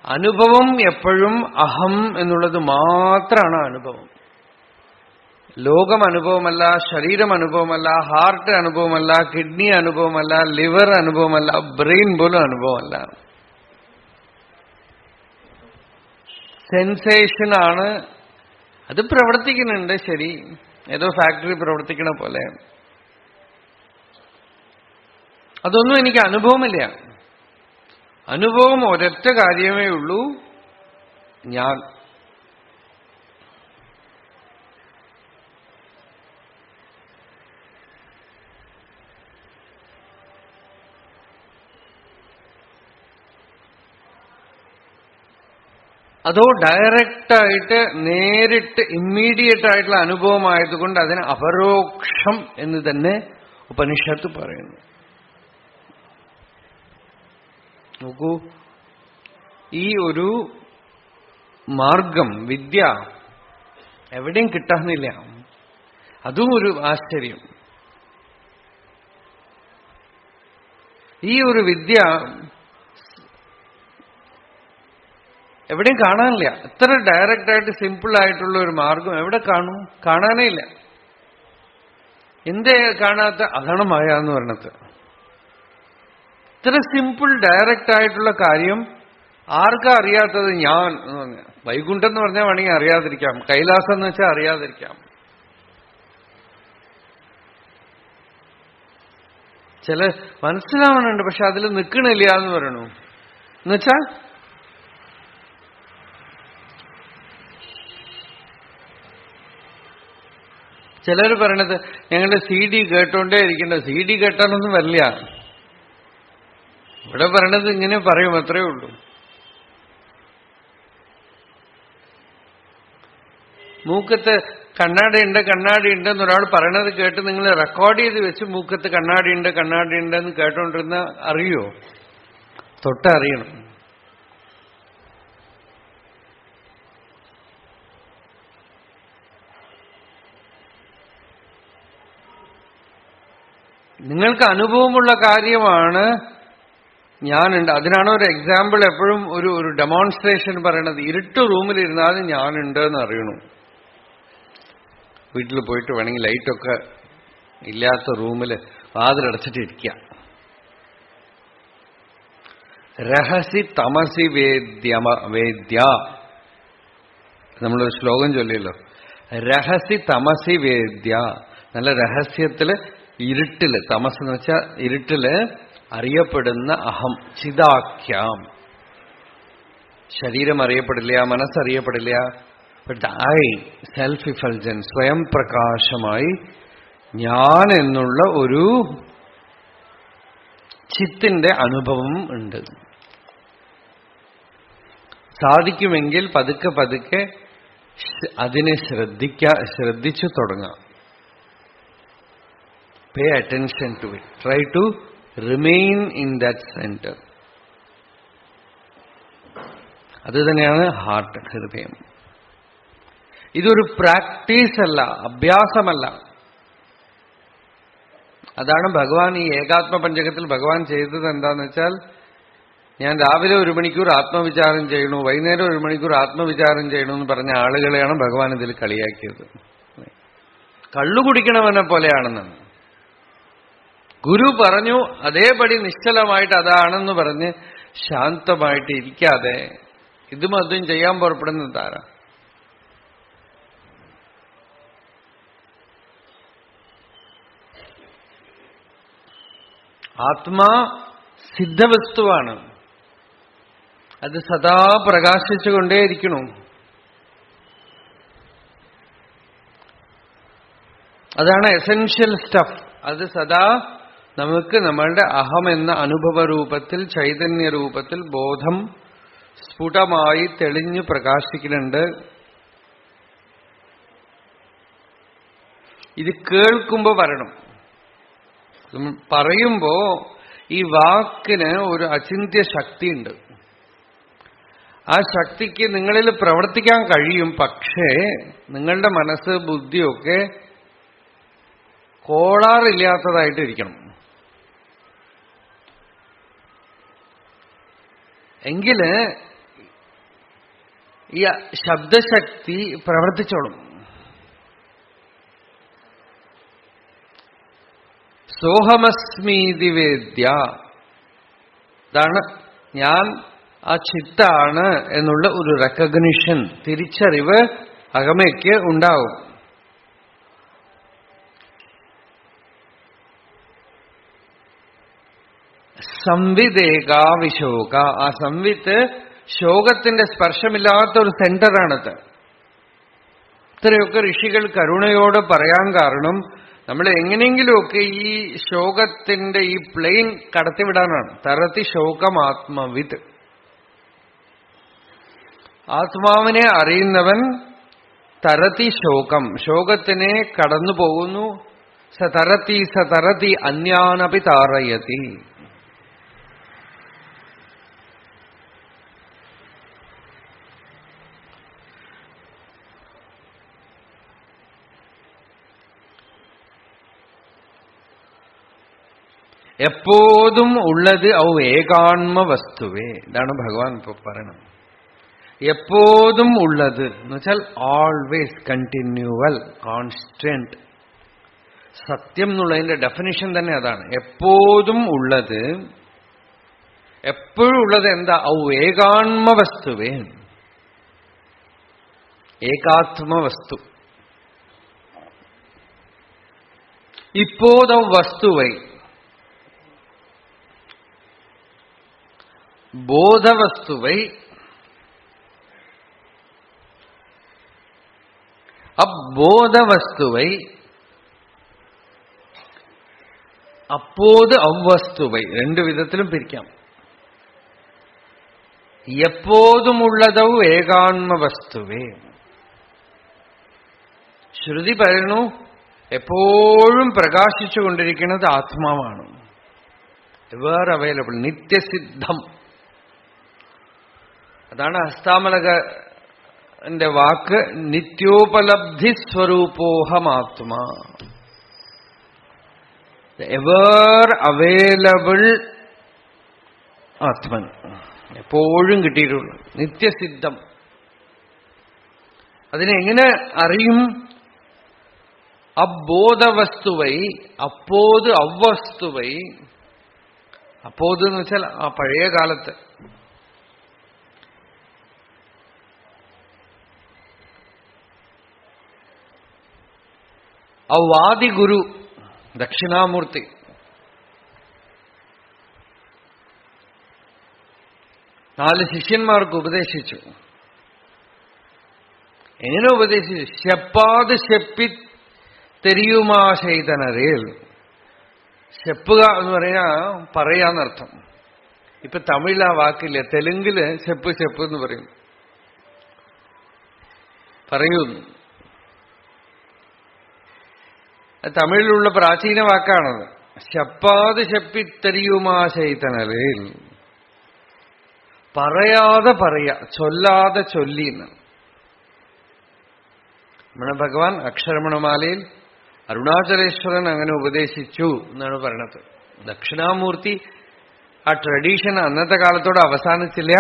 Speaker 1: അനുഭവം എപ്പോഴും അഹം എന്നുള്ളത് മാത്രമാണ് അനുഭവം. ലോകം അനുഭവമല്ല, ശരീരം അനുഭവമല്ല, ഹാർട്ട് അനുഭവമല്ല, കിഡ്നി അനുഭവമല്ല, ലിവർ അനുഭവമല്ല, ബ്രെയിൻ പോലും അനുഭവമല്ല. സെൻസേഷനാണ്. അത് പ്രവർത്തിക്കുന്നുണ്ട്, ശരി, ഏതോ ഫാക്ടറി പ്രവർത്തിക്കണ പോലെ. അതൊന്നും എനിക്ക് അനുഭവമില്ല. അനുഭവം ഒരൊറ്റ കാര്യമേ ഉള്ളൂ, ഞാൻ. അതോ ഡയറക്റ്റായിട്ട് നേരിട്ട് ഇമ്മീഡിയറ്റ് ആയിട്ടുള്ള അനുഭവമായതുകൊണ്ട് അതിന് അപരോക്ഷം എന്ന് തന്നെ ഉപനിഷത്ത് പറയുന്നു. നോക്കൂ, ഈ ഒരു മാർഗം, വിദ്യ എവിടെയും കിട്ടാനില്ല. അതും ഒരു ആശ്ചര്യം. ഈ ഒരു വിദ്യ എവിടെയും കാണാനില്ല. ഇത്ര ഡയറക്റ്റായിട്ട് സിമ്പിൾ ആയിട്ടുള്ള ഒരു മാർഗം എവിടെ കാണും? കാണാനേ ഇല്ല. എന്തേ കാണാത്ത? അതാണ് മായ എന്ന് പറഞ്ഞത്. ഇത്ര സിമ്പിൾ ഡയറക്റ്റ് ആയിട്ടുള്ള കാര്യം ആർക്കാ അറിയാത്തത്? ഞാൻ എന്ന് പറഞ്ഞ. വൈകുണ്ഠം എന്ന് പറഞ്ഞാൽ വേണമെങ്കിൽ അറിയാതിരിക്കാം, കൈലാസം എന്ന് വെച്ചാൽ അറിയാതിരിക്കാം. ചില മനസ്സിലാവണുണ്ട്, പക്ഷെ അതിൽ നിൽക്കണില്ല എന്ന് പറയണു. എന്നുവെച്ചാ ചിലർ പറയണത് ഞങ്ങളുടെ CD കേട്ടോണ്ടേ ഇരിക്കണ്ട. CD കേട്ടാനൊന്നും വരില്ല. ഇവിടെ പറയണത് ഇങ്ങനെ പറയും, അത്രയേ ഉള്ളൂ. മൂക്കത്ത് കണ്ണാടിയുണ്ട്, കണ്ണാടിയുണ്ടെന്ന് ഒരാൾ പറയണത് കേട്ട് നിങ്ങൾ റെക്കോർഡ് ചെയ്ത് വെച്ച് മൂക്കത്ത് കണ്ണാടിയുണ്ട്, കണ്ണാടിയുണ്ടെന്ന് കേട്ടോണ്ടിരുന്ന അറിയോ? തൊട്ടറിയണം. നിങ്ങൾക്ക് അനുഭവമുള്ള കാര്യമാണ് ഞാനുണ്ട്. അതിനാണ് ഒരു എക്സാമ്പിൾ എപ്പോഴും ഒരു ഡെമോൺസ്ട്രേഷൻ പറയണത്. ഇരുട്ട് റൂമിലിരുന്നാലും ഞാനുണ്ട് എന്ന് അറിയണു. വീട്ടിൽ പോയിട്ട് വേണമെങ്കിൽ ലൈറ്റൊക്കെ ഇല്ലാത്ത റൂമിൽ വാതിലടച്ചിട്ടിരിക്കുക. രഹസി തമസി വേദ്യ, നമ്മളൊരു ശ്ലോകം ചൊല്ലിയല്ലോ. രഹസി തമസി വേദ്യ, നല്ല രഹസ്യത്തില്, ഇരുട്ടില്, തമസ് എന്ന് വെച്ചാൽ ഇരുട്ടില് അറിയപ്പെടുന്ന അഹം, ചിദാഖ്യാം. ശരീരം അറിയപ്പെടില്ല, മനസ്സറിയപ്പെടില്ല. ബട്ട് ഐ, സെൽഫ് ഇഫൾജൻ, സ്വയം പ്രകാശമായി ഞാൻ എന്നുള്ള ഒരു ചിത്തിന്റെ അനുഭവം ഉണ്ട്. സാധിക്കുമെങ്കിൽ പതുക്കെ പതുക്കെ അതിനെ ശ്രദ്ധിച്ചു തുടങ്ങാം. Pay attention to it. Try to remain in that center. അത് തന്നെയാണ് ഹാർട്ട്, ഹൃദയം. ഇതൊരു പ്രാക്ടീസ് അല്ല, അഭ്യാസമല്ല. അതാണ് ഭഗവാൻ ഈ ഏകാത്മ പഞ്ചകത്തിൽ ഭഗവാൻ ചെയ്തത്. എന്താന്ന് വെച്ചാൽ, ഞാൻ രാവിലെ 1 മണിക്കൂർ ആത്മവിചാരം ചെയ്യണു, വൈകുന്നേരം 1 മണിക്കൂർ ആത്മവിചാരം ചെയ്യണമെന്ന് പറഞ്ഞ ആളുകളെയാണ് ഭഗവാൻ ഇതിൽ കളിയാക്കിയത്. കള്ളു കുടിക്കണവനെ പോലെയാണെന്നാണ്. ഗുരു പറഞ്ഞു, അതേപടി നിശ്ചലമായിട്ട് അതാണെന്ന് പറഞ്ഞ് ശാന്തമായിട്ട് ഇരിക്കാതെ ഇതും അതും ചെയ്യാൻ പുറപ്പെടുന്നത് ആരാ? ആത്മാ സിദ്ധവസ്തുവാണ്. അത് സദാ പ്രകാശിച്ചുകൊണ്ടേയിരിക്കണം. അതാണ് എസൻഷ്യൽ സ്റ്റഫ്. അത് സദാ നമുക്ക് നമ്മളുടെ അഹം എന്ന അനുഭവ രൂപത്തിൽ, ചൈതന്യ രൂപത്തിൽ ബോധം സ്ഫുടമായി തെളിഞ്ഞു പ്രകാശിക്കുന്നുണ്ട്. ഇത് കേൾക്കുമ്പോ വരണം. പറയുമ്പോ ഈ വാക്കിന് ഒരു അചിന്ത്യ ശക്തിയുണ്ട്. ആ ശക്തിക്ക് നിങ്ങളിൽ പ്രവർത്തിക്കാൻ കഴിയും. പക്ഷേ നിങ്ങളുടെ മനസ്സ്, ബുദ്ധിയൊക്കെ കോളാറില്ലാത്തതായിട്ടിരിക്കണം. എങ്കില് ഈ ശബ്ദശക്തി പ്രവർത്തിച്ചോളും. സോഹമസ്മീതി വേദ്യ, ഇതാണ് ഞാൻ ആ ചിത്താണ് എന്നുള്ള ഒരു റെക്കഗ്നിഷൻ, തിരിച്ചറിവ് അകമയ്ക്ക് ഉണ്ടാവും. സംവിദേകാവിശോക, ആ സംവിത്ത് ശോകത്തിന്റെ സ്പർശമില്ലാത്ത ഒരു സെന്ററാണത്. ഇത്രയൊക്കെ ഋഷികൾ കരുണയോട് പറയാൻ കാരണം നമ്മൾ എങ്ങനെയെങ്കിലുമൊക്കെ ഈ ശോകത്തിന്റെ ഈ പ്ലെയിൻ കടത്തിവിടാനാണ്. തരത്തി ശോകമാത്മവിത്ത്, ആത്മാവിനെ അറിയുന്നവൻ തരത്തി ശോകം, ശോകത്തിനെ കടന്നു പോകുന്നു. സതരതി അന്യാനപി താറയതി. എപ്പോതും ഉള്ളത് ഔ ഏകാത്മ വസ്തുവേ. ഇതാണ് ഭഗവാൻ ഇപ്പൊ പറയണം. എപ്പോതും ഉള്ളത് എന്ന് വെച്ചാൽ ഓൾവേസ്, കണ്ടിന്യൂവൽ, കോൺസ്റ്റന്റ്. സത്യം എന്നുള്ളതിന്റെ ഡെഫിനിഷൻ തന്നെ അതാണ്. എപ്പോതും ഉള്ളത്, എപ്പോഴും ഉള്ളത് എന്താ? ഔ ഏകാത്മ വസ്തുവേ, ഏകാത്മ വസ്തു. ഇപ്പോദ വസ്തുവൈ, போதவஸ்துவை அப்போதவஸ்துவை அப்போது அவ்வஸ்துவை ரெண்டு விதத்திலும் பிரிക്കാം. எப்போதும் உள்ளதൗ ഏകാത്മ വസ്തുവേ. ശ്രുതി പറയുന്നു എപ്പോഴും പ്രകാശിച്ചുകൊണ്ടിരിക്കുന്നത് ആത്മാവാണ്. എവർ അവൈലബിൾ, നിത്യസിദ്ധം. അതാണ് ഹസ്താമലകന്റെ വാക്ക്, നിത്യോപലബ്ധി സ്വരൂപോഹമാത്മാ. എവർ അവൈലബിൾ ആത്മൻ, എപ്പോഴും കിട്ടിയിട്ടുള്ളൂ, നിത്യസിദ്ധം. അതിനെങ്ങനെ അറിയും? അബോധവസ്തുവൈ അപ്പോത് അവസ്തുവൈ. അപ്പോത് എന്ന് വെച്ചാൽ ആ പഴയ കാലത്ത്, ഔവാദിഗുരു ദക്ഷിണാമൂർത്തി നാല് ശിഷ്യന്മാർക്ക് ഉപദേശിച്ചു. എങ്ങനെ ഉപദേശിച്ചു? ശപ്പാത് ശപ്പി തെരിയുമാ ചെയ്തനരേൽ. ശപ്പുക എന്ന് പറയാന്നർത്ഥം. ഇപ്പൊ തമിഴിൽ ആ വാക്കില്ല, തെലുങ്കില് ശപ്പ് ശപ്പ് എന്ന് പറയും, പറയുന്നു. തമിഴിലുള്ള പ്രാചീന വാക്കാണത്. ശപ്പാത് ശപ്പിത്തരിയുമാ ചെയ്തനരേൽ. പറയാതെ പറയാ, ചൊല്ലാതെ ചൊല്ലിന്ന്. നമ്മുടെ ഭഗവാൻ അക്ഷരമണമാലയിൽ അരുണാചലേശ്വരൻ അങ്ങനെ ഉപദേശിച്ചു എന്നാണ് പറയണത്. ദക്ഷിണാമൂർത്തി ആ ട്രഡീഷൻ അന്നത്തെ കാലത്തോട് അവസാനിച്ചില്ല.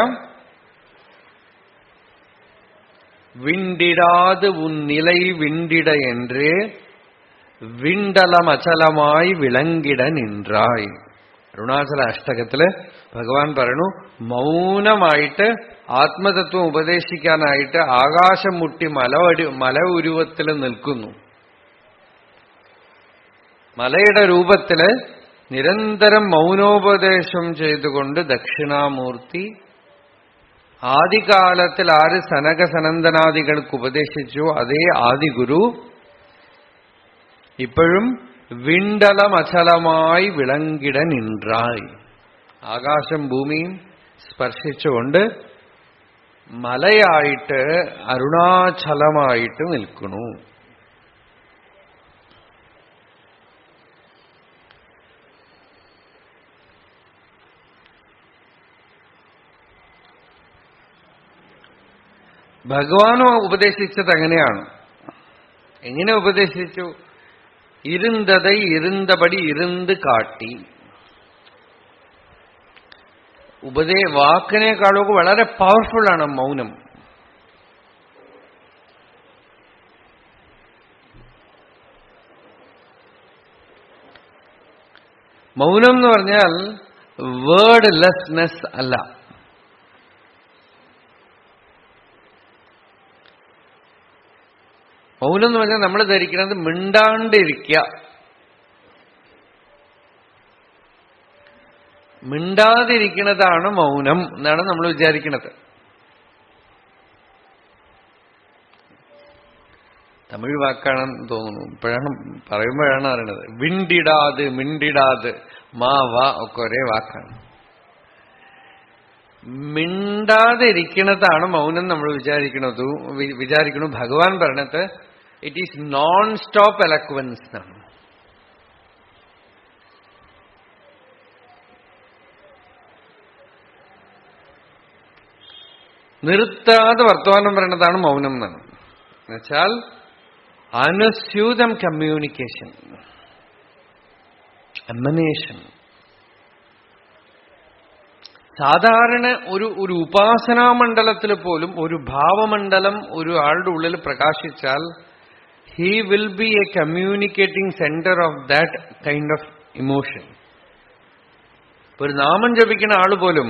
Speaker 1: വിണ്ടിടാത് ഉന്നിലൈ വിണ്ടിട என்றே വിണ്ടലമചലമായി വിളങ്കിട നിൻറായി. അരുണാചല അഷ്ടകത്തില് ഭഗവാൻ പറയണു, മൗനമായിട്ട് ആത്മതത്വം ഉപദേശിക്കാനായിട്ട് ആകാശം മുട്ടി മല ഉരുവത്തിൽ നിൽക്കുന്നു. മലയുടെ രൂപത്തില് നിരന്തരം മൗനോപദേശം ചെയ്തുകൊണ്ട് ദക്ഷിണാമൂർത്തി ആദികാലത്തിൽ ആര് സനക സനന്ദനാദികൾക്ക് ഉപദേശിച്ചു അതേ ആദിഗുരു ഇപ്പോഴും വിണ്ടലമചലമായി വിളങ്ങിട നിன்றாய். ആകാശം ഭൂമിയും സ്പർശിച്ചുകൊണ്ട് മലയായിട്ട് അരുണാചലമായിട്ട് നിൽക്കുന്നു. ഭഗവാനും ഉപദേശിച്ചത് അങ്ങനെയാണ്. എങ്ങനെ ഉപദേശിച്ചു? ഇരുന്തதை ഇരുന്തപടി ഇരുന്ന് കാട്ടി. വാക്കിനേക്കാളൊക്കെ വളരെ പവർഫുള്ളാണ് മൗനം. മൗനം എന്ന് പറഞ്ഞാൽ വേർഡ് ലെസ്നെസ് അല്ല. മൗനം എന്ന് പറഞ്ഞാൽ നമ്മൾ ധരിക്കുന്നത് മിണ്ടാണ്ടിരിക്കുക. മിണ്ടാതിരിക്കുന്നതാണ് മൗനം എന്നാണ് നമ്മൾ വിചാരിക്കുന്നത്. തമിഴ് വാക്കാണെന്ന് തോന്നുന്നു. ഇപ്പോഴാണ് പറയുമ്പോഴാണ് അറിയണത്. വിണ്ടിടാത് മിണ്ടിടാത് മാ വാ ഒക്കെ ഒരേ വാക്കാണ്. മിണ്ടാതിരിക്കുന്നതാണ് മൗനം നമ്മൾ വിചാരിക്കണു. ഭഗവാൻ പറഞ്ഞത് it is known stop eloquence എന്നാണ്. നിർത്താതെ വർത്തമാനം പറയുന്നതാണ് മൗനം എന്നാണ്. എന്നുവെച്ചാൽ അനുസ്യൂതം കമ്മ്യൂണിക്കേഷൻ, എമനേഷൻ. സാധാരണ ഒരു ഉപാസനാമണ്ഡലത്തിൽ പോലും ഒരു ഭാവമണ്ഡലം ഒരു ആളുടെ ഉള്ളിൽ പ്രകാശിച്ചാൽ he will be a communicating center of that kind of emotion. ഒരു നാമം ജപിക്കുന്ന ആള് പോലും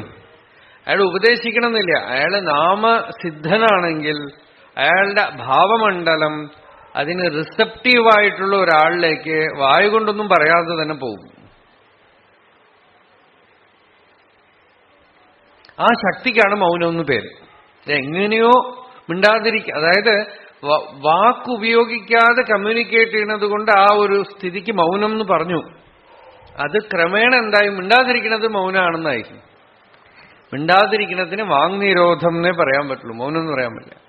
Speaker 1: അയാൾ ഉപദേശിക്കണമെന്നില്ല. അയാൾ നാമസിദ്ധനാണെങ്കിൽ അയാളുടെ ഭാവമണ്ഡലം അതിന് റിസപ്റ്റീവായിട്ടുള്ള ഒരാളിലേക്ക് വായു കൊണ്ടൊന്നും പറയാതെ തന്നെ പോകും. ആ ശക്തിക്കാണ് മൗനം എന്ന് പേര്. എങ്ങനെയോ മിണ്ടാതിരിക്കുക, അതായത് വാക്കുപയോഗിക്കാതെ കമ്മ്യൂണിക്കേറ്റ് ചെയ്യുന്നത് കൊണ്ട് ആ ഒരു സ്ഥിതിക്ക് മൗനം എന്ന് പറഞ്ഞു. അത് ക്രമേണ എന്തായി? മിണ്ടാതിരിക്കുന്നത് മൗനമാണെന്നായി. മിണ്ടാതിരിക്കുന്നതിന് വാങ്നിരോധം എന്നേ പറയാൻ പറ്റുള്ളൂ, മൗനം എന്ന് പറയാൻ പറ്റില്ല.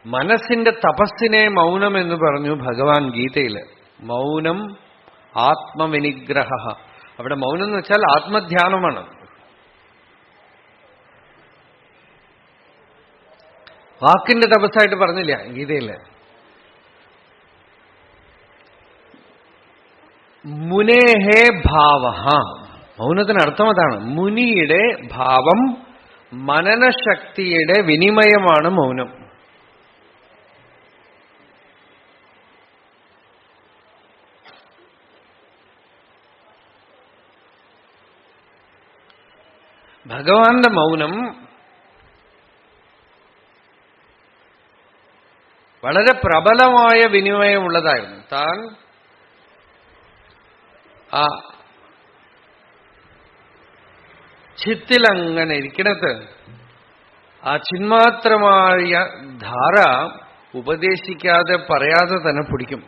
Speaker 1: മനസ്സിന്റെ തപസ്സിനെ മൗനം എന്ന് പറഞ്ഞു ഭഗവാൻ ഗീതയില്. മൗനം ആത്മവിനിഗ്രഹ. അവിടെ മൗനം എന്ന് വെച്ചാൽ ആത്മധ്യാനമാണ്. വാക്കിന്റെ തപസ്സായിട്ട് പറഞ്ഞില്ല ഗീതയില്. മുനേഹേ ഭാവ. മൗനത്തിന് അർത്ഥം അതാണ്. മുനിയുടെ ഭാവം, മനനശക്തിയുടെ വിനിമയമാണ് മൗനം. ഭഗവാന്റെ മൗനം വളരെ പ്രബലമായ വിനിമയമുള്ളതായിരുന്നു. താൻ ആ ചിത്തിലങ്ങനെ ഇരിക്കണത് ആ ചിന്മാത്രമായ ധാര ഉപദേശിക്കാതെ പറയാതെ തന്നെ പിടിക്കും.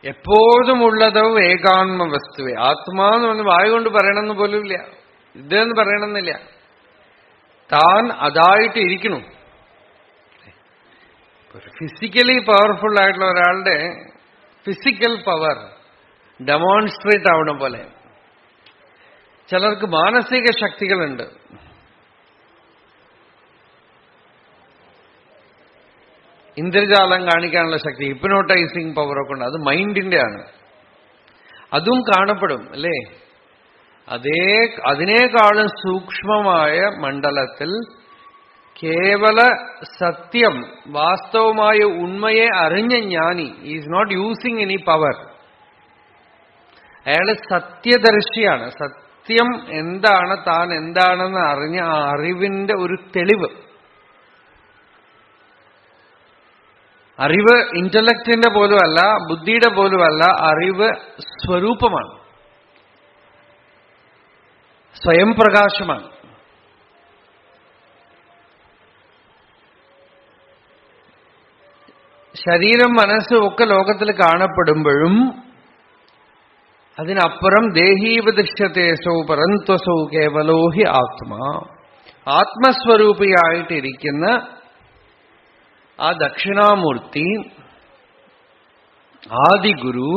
Speaker 1: എപ്പോഴും ഉള്ളതോ ഏകാത്മ വസ്തുവേ. ആത്മാന്ന് പറഞ്ഞ് വായ കൊണ്ട് പറയണമെന്ന് പോലുമില്ല, ഇതെന്ന് പറയണമെന്നില്ല. താൻ അതായിട്ട് ഇരിക്കണം. ഫിസിക്കലി പവർഫുൾ ആയിട്ടുള്ള ഒരാളുടെ ഫിസിക്കൽ പവർ ഡെമോൺസ്ട്രേറ്റ് ആവണ പോലെ ചിലർക്ക് മാനസിക ശക്തികളുണ്ട്. ഇന്ദ്രജാലം കാണിക്കാനുള്ള ശക്തി, ഹിപ്നോട്ടൈസിങ് പവറൊക്കെ ഉണ്ട്. അത് മൈൻഡിന്റെ ആണ്. അതും കാണപ്പെടും അല്ലേ? അതിനേക്കാളും സൂക്ഷ്മമായ മണ്ഡലത്തിൽ കേവല സത്യം, വാസ്തവമായ ഉണ്മയെ അറിഞ്ഞ ജ്ഞാനി is not using any power. അയാൾ സത്യദർശിയാണ്. സത്യം എന്താണ്, താൻ എന്താണെന്ന് അറിഞ്ഞ ആ അറിവിന്റെ ഒരു തെളിവ്. അറിവ് ഇന്റലക്റ്റിന്റെ പോലുമല്ല, ബുദ്ധിയുടെ പോലുമല്ല, അറിവ് സ്വരൂപമാണ്, സ്വയം പ്രകാശമാണ്. ശരീരം മനസ്സും ഒക്കെ ലോകത്തിൽ കാണപ്പെടുമ്പോഴും അതിനപ്പുറം ദേഹീവദൃശ്യതേസോ പരന്ത്വസൗ കേവലോ ഹി ആത്മാ, ആത്മസ്വരൂപിയായിട്ടിരിക്കുന്ന ആ ദക്ഷിണാമൂർത്തി ആദിഗുരു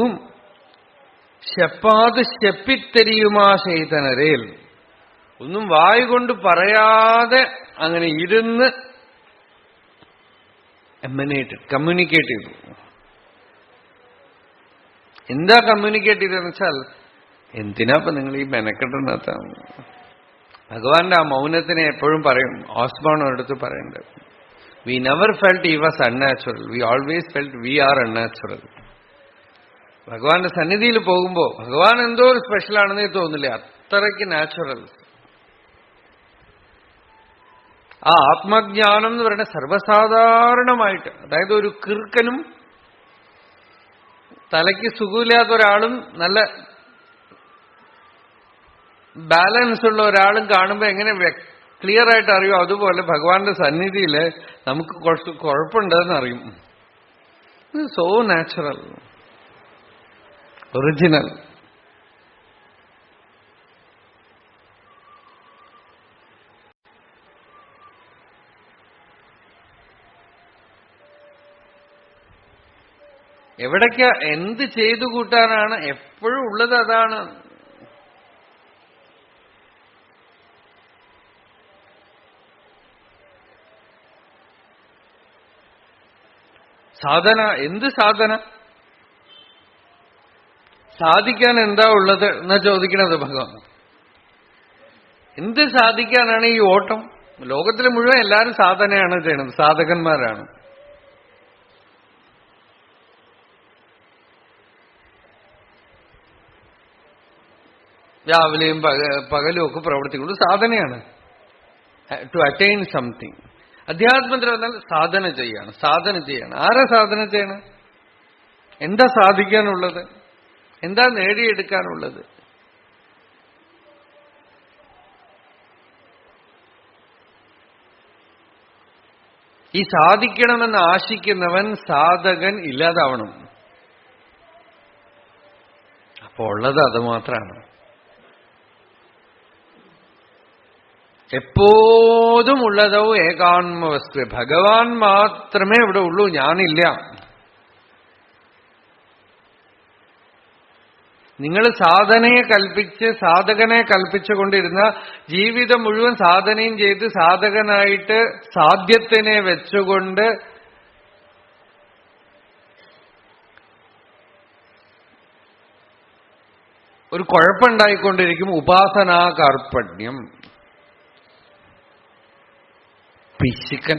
Speaker 1: ശപ്പാത് ശപ്പിത്തെരിയുമാ ചൈതനരേൽ ഒന്നും വായുകൊണ്ട് പറയാതെ അങ്ങനെ ഇരുന്ന് എമനേറ്റഡ്, കമ്മ്യൂണിക്കേറ്റ് ചെയ്തു. എന്താ കമ്മ്യൂണിക്കേറ്റ് ചെയ്തതെന്ന് വെച്ചാൽ, എന്തിനാപ്പൊ നിങ്ങൾ ഈ മെനക്കെട്ടുന്നത്? ഭഗവാന്റെ ആ മൗനത്തിനെ എപ്പോഴും പറയും, ഓസ്ബോൺ ഒരിടത്ത് പറയുന്നുണ്ട്, we never felt he was unnatural, we always felt we are unnatural. ഭഗവാന്റെ സന്നിധിയിൽ പോകുമ്പോ ഭഗവാൻ എന്തോ ഒരു സ്പെഷ്യലാണെന്നേ തോന്നില്ല, അത്രയ്ക്ക് നാച്ചുറൽ. ആ ആത്മജ്ഞാനം എന്ന് പറയുന്നത് സർവ്വസാധാരണമായിട്ട്, അതായത് ഒരു കിർക്കനും തലയ്ക്ക് സുഖമില്ലാത്ത ഒരാളും നല്ല ബാലൻസ് ഉള്ള ഒരാളും കാണുമ്പോൾ എങ്ങനെ ക്ലിയർ ആയിട്ട് അറിയും, അതുപോലെ ഭഗവാന്റെ സന്നിധിയിൽ നമുക്ക് കുറച്ച് കുഴപ്പമുണ്ടെന്ന് അറിയും. So natural, original. എവിടേക്ക് എന്ത് ചെയ്തു കൂട്ടാനാണ് എപ്പോഴും ഉള്ളത്, അതാണ്. സാധന, എന്ത് സാധന? സാധിക്കാൻ എന്താ ഉള്ളത് എന്നാ ചോദിക്കണത് ഭഗവാൻ. എന്ത് സാധിക്കാനാണ് ഈ ഓട്ടം? ലോകത്തിൽ മുഴുവൻ എല്ലാവരും സാധനയാണ് ചെയ്യണത്, സാധകന്മാരാണ്. രാവിലെയും പകലും ഒക്കെ പ്രവർത്തിക്കുന്നത് സാധനയാണ്, ടു അറ്റൈൻ സംതിങ്. അധ്യാത്മത്തിൽ വന്നാൽ സാധന ചെയ്യാണ്, സാധന ചെയ്യാണ്. ആരാ സാധന ചെയ്യണം? എന്താ സാധിക്കാനുള്ളത്? എന്താ നേടിയെടുക്കാനുള്ളത്? ഈ സാധിക്കണമെന്ന് ആശിക്കുന്നവൻ സാധകൻ ഇല്ലാതാവണം. അപ്പൊ ഉള്ളത് അത് മാത്രമാണ്. എപ്പോഴും ഉള്ളതോ ഏകാത്മവസ്തു, ഭഗവാൻ മാത്രമേ ഇവിടെ ഉള്ളൂ, ഞാനില്ല. നിങ്ങൾ സാധനയെ കൽപ്പിച്ച്, സാധകനെ കൽപ്പിച്ചുകൊണ്ടിരുന്ന ജീവിതം മുഴുവൻ സാധനയും ചെയ്ത് സാധകനായിട്ട് സാധ്യത്തിനെ വെച്ചുകൊണ്ട് ഒരു കുഴപ്പമുണ്ടായിക്കൊണ്ടിരിക്കും. ഉപാസനാ കാർപ്പണ്യം, പിശുക്കൻ.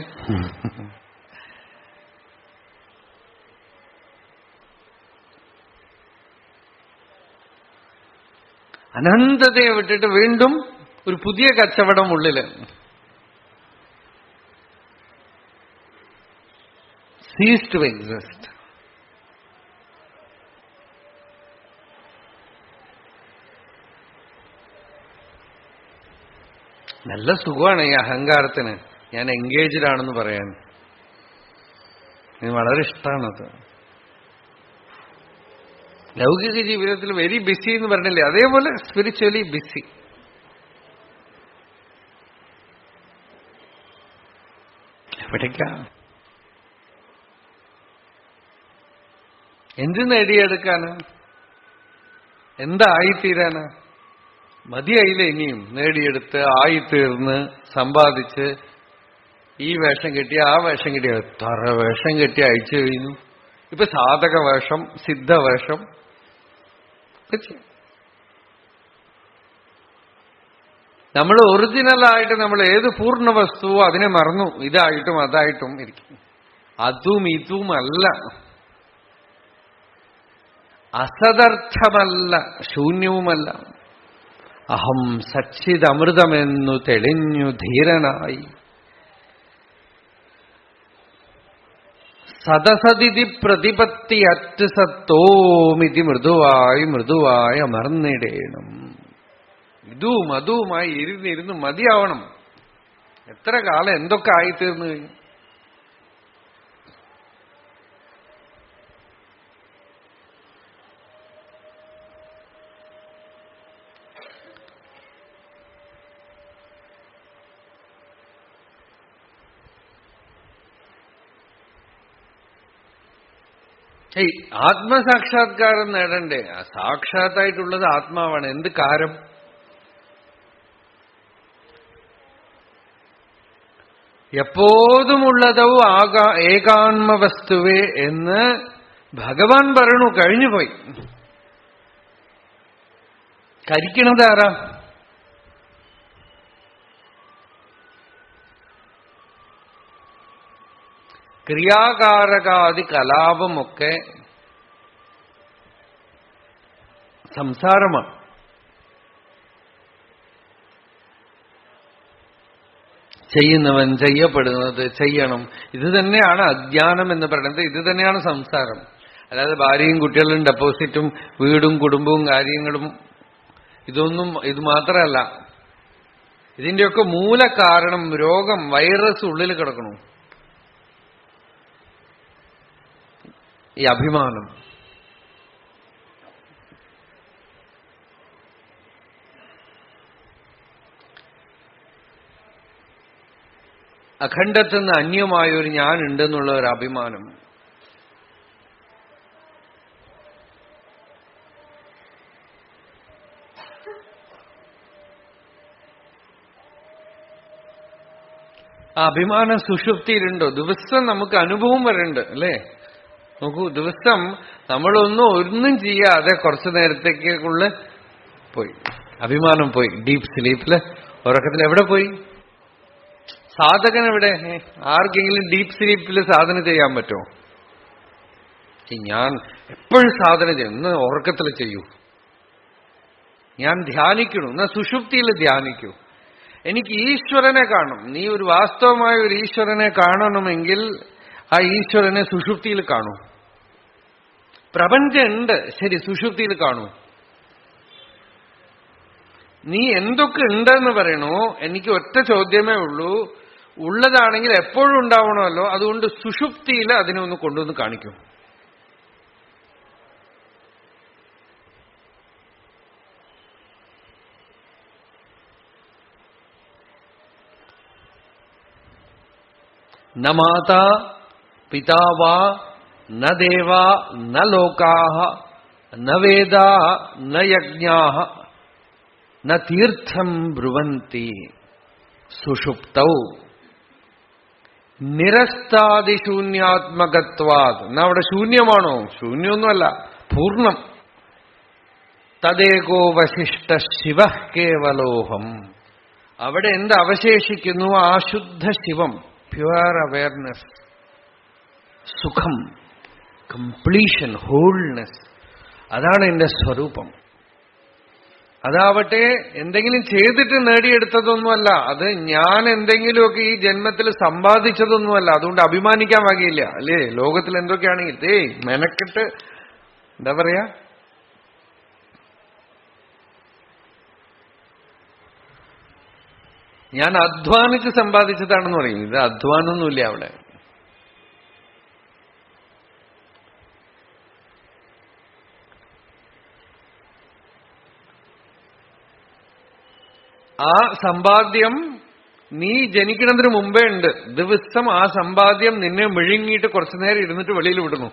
Speaker 1: അനന്തതയെ വിട്ടിട്ട് വീണ്ടും ഒരു പുതിയ കച്ചവടം ഉള്ളില്. Cease to exist. നല്ല സുഖമാണ് ഈ അഹങ്കാരത്തിന്. ഞാൻ എൻഗേജ്ഡ് ആണെന്ന് പറയാൻ എനിക്ക് വളരെ ഇഷ്ടമാണത്. ലൗകിക ജീവിതത്തിൽ വെരി ബിസി എന്ന് പറഞ്ഞില്ലേ, അതേപോലെ സ്പിരിച്വലി ബിസി. എവിടേക്കാ? എന്ത് നേടിയെടുക്കാന്? എന്തായിത്തീരാന്? മതിയായില്ല ഇനിയും നേടിയെടുത്ത് ആയിത്തീർന്ന് സമ്പാദിച്ച് ഈ വേഷം കെട്ടി ആ വേഷം കെട്ടി എത്ര വേഷം കെട്ടി അയച്ചു കഴിഞ്ഞു. ഇപ്പൊ സാധക വേഷം, സിദ്ധവേഷം. നമ്മൾ ഒറിജിനലായിട്ട് നമ്മൾ ഏത് പൂർണ്ണ വസ്തുവോ അതിനെ മറന്നു. ഇതായിട്ടും അതായിട്ടും ഇരിക്കും. അതും ഇതുമല്ല, അസദർത്ഥമല്ല, ശൂന്യവുമല്ല. അഹം സച്ചിദമൃതമെന്നു തെളിഞ്ഞു ധീരനായി സദസതിഥി പ്രതിപത്തി അറ്റ് സത്തോമിതി മൃദുവായി അമർന്നിടേണം. ഇതും അതുമായി ഇരുന്നിരുന്ന് മതിയാവണം. എത്ര കാലം എന്തൊക്കെ ആയിത്തീർന്നു കഴിഞ്ഞു. ആത്മസാക്ഷാത്കാരം നേടണ്ടേ? സാക്ഷാത്തായിട്ടുള്ളത് ആത്മാവാണ്. എന്ത് കാരം? എപ്പോഴുമുള്ളതോ ഏകാത്മവസ്തുവേ എന്ന് ഭഗവാൻ പറയണു. കഴിഞ്ഞുപോയി. കരിക്കണതാരാ? ക്രിയാകാരകാദി കലാപമൊക്കെ സംസാരമാണ്. ചെയ്യുന്നവൻ ചെയ്യപ്പെടുന്നത് ചെയ്യണം. ഇത് തന്നെയാണ് അജ്ഞാനം എന്ന് പറയുന്നത്. ഇത് തന്നെയാണ് സംസാരം. അല്ലാതെ ഭാര്യയും കുട്ടികളും ഡെപ്പോസിറ്റും വീടും കുടുംബവും കാര്യങ്ങളും ഇതൊന്നും ഇത് മാത്രമല്ല. ഇതിന്റെയൊക്കെ മൂലകാരണം രോഗം, വൈറസ് ഉള്ളിൽ കിടക്കണു. ഈ അഭിമാനം. അഖണ്ഡത്തുനിന്ന് അന്യമായൊരു ഞാനുണ്ടെന്നുള്ള ഒരു അഭിമാനം. ആ അഭിമാനം സുഷുപ്തിയിലുണ്ടോ? ദിവസം നമുക്ക് അനുഭവം വരുന്നുണ്ട് അല്ലേ? നോക്കൂ, ദിവസം ഒന്നും ചെയ്യാതെ കുറച്ചു നേരത്തേക്കുള്ള പോയി അഭിമാനം പോയി. ഡീപ് സ്ലീപ്പില്, ഉറക്കത്തിൽ എവിടെ പോയി? സാധകൻ എവിടെ? ആർക്കെങ്കിലും ഡീപ് സ്ലീപ്പിൽ സാധന ചെയ്യാൻ പറ്റുമോ? ഞാൻ എപ്പോഴും സാധന ചെയ്യും. ഇന്ന് ഉറക്കത്തിൽ ചെയ്യൂ. ഞാൻ ധ്യാനിക്കണു. എന്നാ സുഷുപ്തിയിൽ ധ്യാനിക്കൂ. എനിക്ക് ഈശ്വരനെ കാണണം. നീ ഒരു വാസ്തവമായ ഒരു ഈശ്വരനെ കാണണമെങ്കിൽ ആ ഈശ്വരനെ സുഷുപ്തിയിൽ കാണൂ. പ്രപഞ്ചം ഉണ്ട്, ശരി, സുഷുപ്തിയിൽ കാണൂ. നീ എന്തൊക്കെ ഉണ്ടെന്ന് പറയണോ? എനിക്ക് ഒറ്റ ചോദ്യമേ ഉള്ളൂ. ഉള്ളതാണെങ്കിൽ എപ്പോഴും ഉണ്ടാവണമല്ലോ. അതുകൊണ്ട് സുഷുപ്തിയിൽ അതിനെ ഒന്ന് കൊണ്ടുവന്ന് കാണിക്കും. ന മാതാ പിതാ വാ ന ദേവാ ന ലോകാഃ ന വേദാ ന യജ്ഞാഃ ന തീർത്ഥം ബ്രുവന്തി സുഷുപ്തൗ നിരസ്താദിശൂന്യാത്മകത്വാത്. എന്നാ അവിടെ ശൂന്യമാണോ? ശൂന്യമൊന്നുമല്ല, പൂർണ്ണം. തദേകോ വശിഷ്ട ശിവ കേവലോഹം. അവിടെ എന്ത് അവശേഷിക്കുന്നു? ആ ശുദ്ധ ശിവം, പ്യുവർ അവയർനെസ്, സുഖം, കംപ്ലീഷൻ, ഹോൾനെസ്. അതാണ് എന്റെ സ്വരൂപം. അതാവട്ടെ എന്തെങ്കിലും ചെയ്തിട്ട് നേടിയെടുത്തതൊന്നുമല്ല. അത് ഞാൻ എന്തെങ്കിലുമൊക്കെ ഈ ജന്മത്തിൽ സമ്പാദിച്ചതൊന്നുമല്ല. അതുകൊണ്ട് അഭിമാനിക്കാൻ വകയില്ല അല്ലേ? ലോകത്തിൽ എന്തൊക്കെയാണെങ്കിൽ മെനക്കെട്ട് എന്താ പറയാ, ഞാൻ അധ്വാനിച്ച് സമ്പാദിച്ചതാണെന്ന് പറയും. ഇത് അധ്വാനമൊന്നുമില്ല അവിടെ. ആ സമ്പാദ്യം നീ ജനിക്കുന്നതിന് മുമ്പേ ഉണ്ട്. ദിവസം ആ സമ്പാദ്യം നിന്നെ വിഴുങ്ങിയിട്ട് കുറച്ചു നേരം ഇരുന്നിട്ട് വെളിയിൽ വിടുന്നു.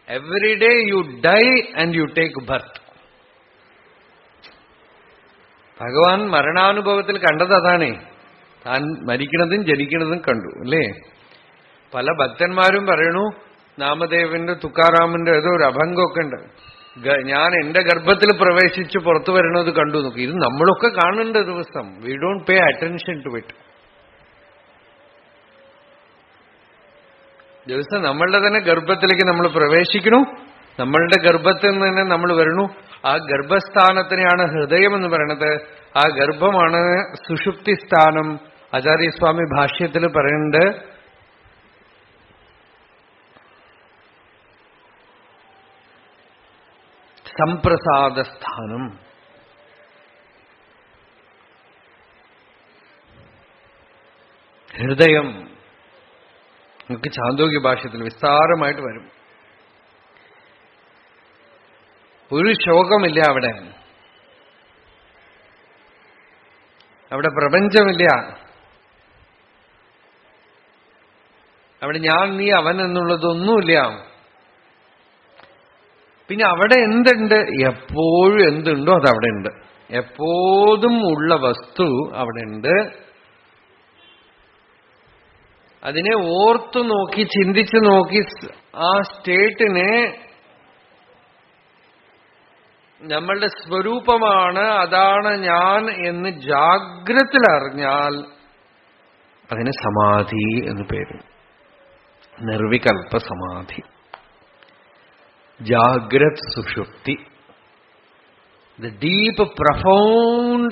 Speaker 1: Every day you dye and you take birth. ഭഗവാൻ മരണാനുഭവത്തിൽ കണ്ടത് അതാണേ. താൻ മരിക്കണതും ജനിക്കണതും കണ്ടു അല്ലേ? പല ഭക്തന്മാരും പറയണു, നാമദേവന്റെ തുക്കാറാമിന്റെ ഏതോ ഒരു അഭംഗമൊക്കെ ഉണ്ട്. ഞാൻ എന്റെ ഗർഭത്തിൽ പ്രവേശിച്ച് പുറത്തു വരണത് കണ്ടു നോക്കി. ഇത് നമ്മളൊക്കെ കാണുന്നുണ്ട് ദിവസം. We don't pay attention to it. ദിവസം നമ്മളുടെ തന്നെ ഗർഭത്തിലേക്ക് നമ്മൾ പ്രവേശിക്കണു. നമ്മളുടെ ഗർഭത്തിൽ നിന്ന് തന്നെ നമ്മൾ വരണു. ആ ഗർഭസ്ഥാനത്തിനെയാണ് ഹൃദയം എന്ന് പറയണത്. ആ ഗർഭമാണ് സുഷുപ്തി സ്ഥാനം. ആചാര്യസ്വാമി ഭാഷ്യത്തിൽ പറയുന്നുണ്ട്, സംപ്രസാദസ്ഥാനം. ഹൃദയം നമുക്ക് ചാന്തോക്യ ഭാഷ്യത്തിൽ വിസ്താരമായിട്ട് വരും. ഒരു ശോകമില്ല അവിടെ, അവിടെ പ്രപഞ്ചമില്ല, അവിടെ ഞാൻ നീ അവൻ എന്നുള്ളതൊന്നുമില്ല. പിന്നെ അവിടെ എന്തുണ്ട്? എപ്പോഴും എന്തുണ്ടോ അതവിടെ ഉണ്ട്. എപ്പോഴും ഉള്ള വസ്തു അവിടെ ഉണ്ട്. അതിനെ ഓർത്തു നോക്കി ചിന്തിച്ചു നോക്കി ആ സ്റ്റേറ്റിനെ നമ്മളുടെ സ്വരൂപമാണ്, അതാണ് ഞാൻ എന്ന് ജാഗ്രതയിൽ അറിഞ്ഞാൽ അതിന് സമാധി എന്ന് പേര്. നിർവികൽപ്പ സമാധി, ജാഗ്രത് സുഷുപ്തി. The deep, profound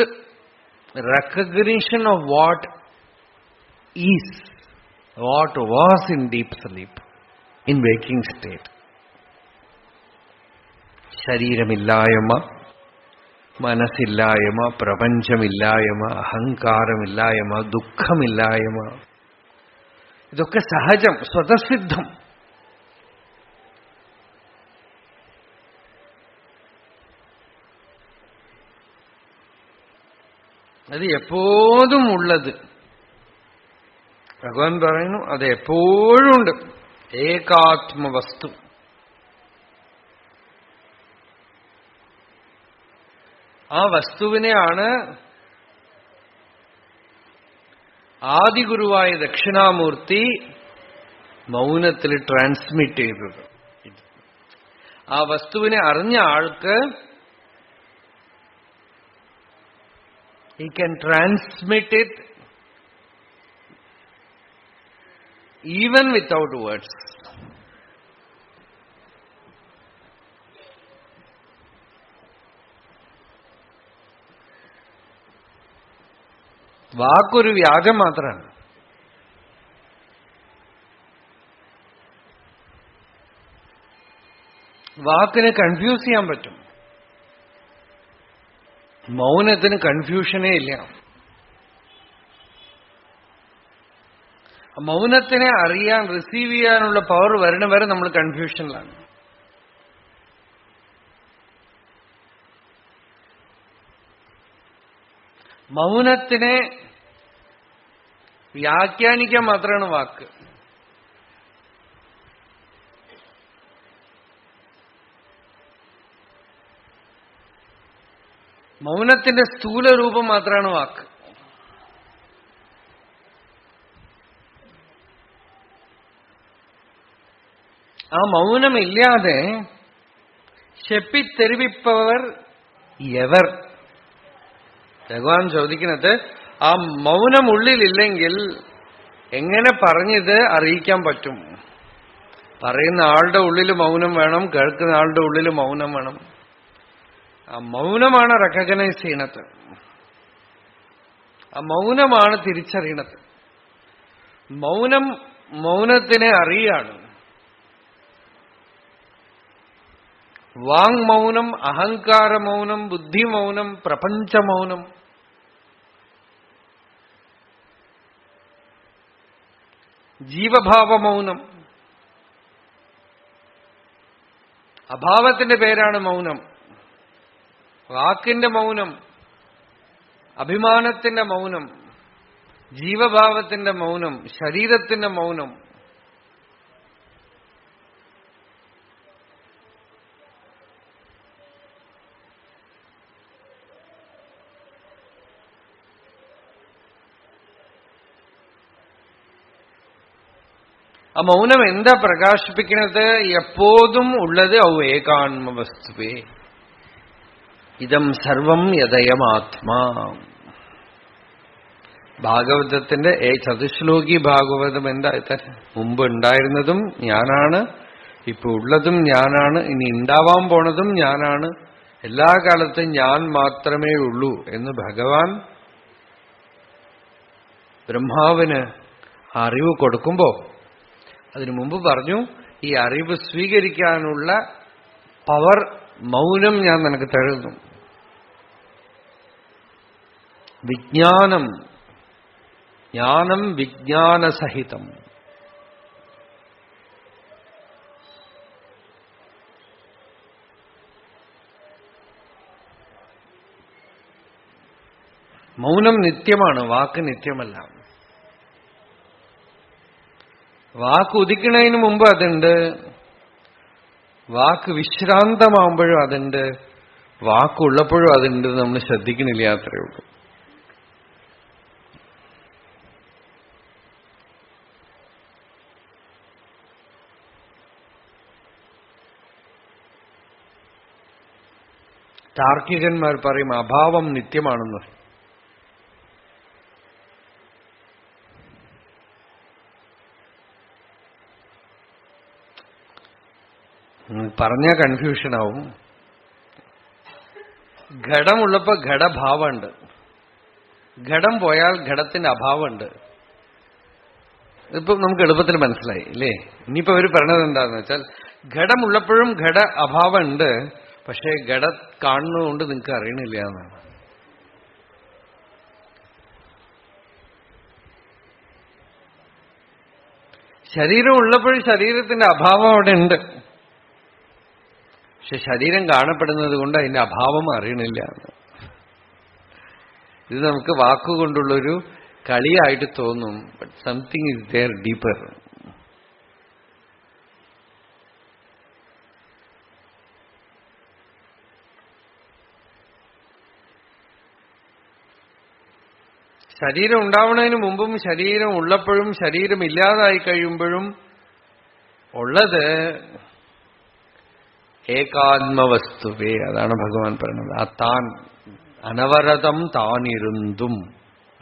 Speaker 1: recognition of what is, what was in deep sleep, in waking state. ശരീരമില്ലായ്മ, മനസ്സില്ലായ്മ, പ്രപഞ്ചമില്ലായ്മ, അഹങ്കാരമില്ലായ്മ, ദുഃഖമില്ലായ്മ, ഇതൊക്കെ സഹജം, സ്വതസിദ്ധം. അത് എപ്പോഴും ഉള്ളത്. ഭഗവാൻ പറയുന്നു അത് എപ്പോഴും ഉണ്ട്. ഏകാത്മവസ്തു. ആ വസ്തുവിനെയാണ് ആദിഗുരുവായ ദക്ഷിണാമൂർത്തി മൗനത്തിൽ ട്രാൻസ്മിറ്റ് ചെയ്തത്. ആ വസ്തുവിനെ അറിഞ്ഞ ആൾക്ക് he can transmit it even without words. വാക്കൊരു വ്യാജം മാത്രമാണ്. വാക്കിനെ കൺഫ്യൂസ് ചെയ്യാൻ പറ്റും, മൗനത്തിന് കൺഫ്യൂഷനേ ഇല്ല. മൗനത്തിനെ അറിയാൻ, റിസീവ് ചെയ്യാനുള്ള പവർ വരണ വരെ നമ്മൾ കൺഫ്യൂഷനിലാണ്. മൗനത്തിനെ വ്യാഖ്യാനിക്കാൻ മാത്രമാണ് വാക്ക്. മൗനത്തിന്റെ സ്ഥൂല രൂപം മാത്രമാണ് വാക്ക്. ആ മൗനമില്ലാതെ ശപ്പിത്തെരുവിപ്പവർ എവർ. ഭഗവാൻ ചോദിക്കുന്നത്, ആ മൗനമുള്ളിലില്ലെങ്കിൽ എങ്ങനെ പറഞ്ഞത് അറിയിക്കാൻ പറ്റും? പറയുന്ന ആളുടെ ഉള്ളിൽ മൗനം വേണം, കേൾക്കുന്ന ആളുടെ ഉള്ളിൽ മൗനം വേണം. ആ മൗനമാണ് റെക്കഗ്നൈസ് ചെയ്യണത്, ആ മൗനമാണ് തിരിച്ചറിയണത്. മൗനത്തിനെ അറിയാണ്. വാങ് മൗനം, അഹങ്കാര മൗനം, ബുദ്ധി മൗനം, പ്രപഞ്ച മൗനം. ജീവഭാവ മൗനം. അഭാവത്തിന്റെ പേരാണ് മൗനം. വാക്കിന്റെ മൗനം, അഭിമാനത്തിന്റെ മൗനം, ജീവഭാവത്തിന്റെ മൗനം, ശരീരത്തിന്റെ മൗനം. ആ മൗനം എന്താ പ്രകാശിപ്പിക്കുന്നത്? എപ്പോഴും ഉള്ളത് ഔ ഏകാത്മ വസ്തുവേ ഇതം സർവം യദയമാത്മാ. ഭാഗവതത്തിന്റെ ചതുശ്ലോകി ഭാഗവതം എന്താ? മുമ്പ് ഉണ്ടായിരുന്നതും ഞാനാണ്, ഇപ്പൊ ഉള്ളതും ഞാനാണ്, ഇനി ഉണ്ടാവാൻ പോണതും ഞാനാണ്, എല്ലാ കാലത്തും ഞാൻ മാത്രമേ ഉള്ളൂ എന്ന് ഭഗവാൻ ബ്രഹ്മാവിന് അറിവ് കൊടുക്കുമ്പോ അതിനു മുമ്പ് പറഞ്ഞു, ഈ അറിവ് സ്വീകരിക്കാനുള്ള പവർ മൗനം ഞാൻ നിനക്ക് തരുന്നു. വിജ്ഞാനം, ജ്ഞാനം വിജ്ഞാനസഹിതം. മൗനം നിത്യമാണ്, വാക്ക് നിത്യമല്ല. വാക്ക് ഉദിക്കണതിന് മുമ്പ് അതുണ്ട്, വാക്ക് വിശ്രാന്തമാകുമ്പോഴും അതുണ്ട്, വാക്കുള്ളപ്പോഴും അതുണ്ട്. നമ്മൾ ശ്രദ്ധിക്കണില്ല, അത്രയേ ഉള്ളൂ. താർക്കികന്മാർ പറയും അഭാവം നിത്യമാണെന്ന്. പറഞ്ഞ കൺഫ്യൂഷനാവും. ഘടമുള്ളപ്പോ ഘടഭാവമുണ്ട്, ഘടം പോയാൽ ഘടത്തിന്റെ അഭാവമുണ്ട്. ഇതിപ്പോ നമുക്ക് എളുപ്പത്തിൽ മനസ്സിലായി അല്ലേ? ഇനിയിപ്പോ അവർ പറഞ്ഞത് എന്താന്ന് വെച്ചാൽ, ഘടമുള്ളപ്പോഴും ഘട അഭാവമുണ്ട്, പക്ഷേ ഘട കാണുന്നതുകൊണ്ട് നിങ്ങൾക്ക് അറിയണില്ല എന്നാണ്. ശരീരം ഉള്ളപ്പോഴും ശരീരത്തിന്റെ അഭാവം അവിടെ ഉണ്ട്, പക്ഷെ ശരീരം കാണപ്പെടുന്നത് കൊണ്ട് അതിന്റെ അഭാവം അറിയണില്ല. ഇത് നമുക്ക് വാക്കുകൊണ്ടുള്ളൊരു കളിയായിട്ട് തോന്നും, but something is there deeper. ശരീരം ഉണ്ടാവുന്നതിന് മുമ്പും ശരീരം ഉള്ളപ്പോഴും ശരീരം ഇല്ലാതായി കഴിയുമ്പോഴും ഉള്ളത് ഏകാത്മവസ്തുവേ. അതാണ് ഭഗവാൻ പറയുന്നത്. ആ താൻ അനവരതം താനിരുന്തും,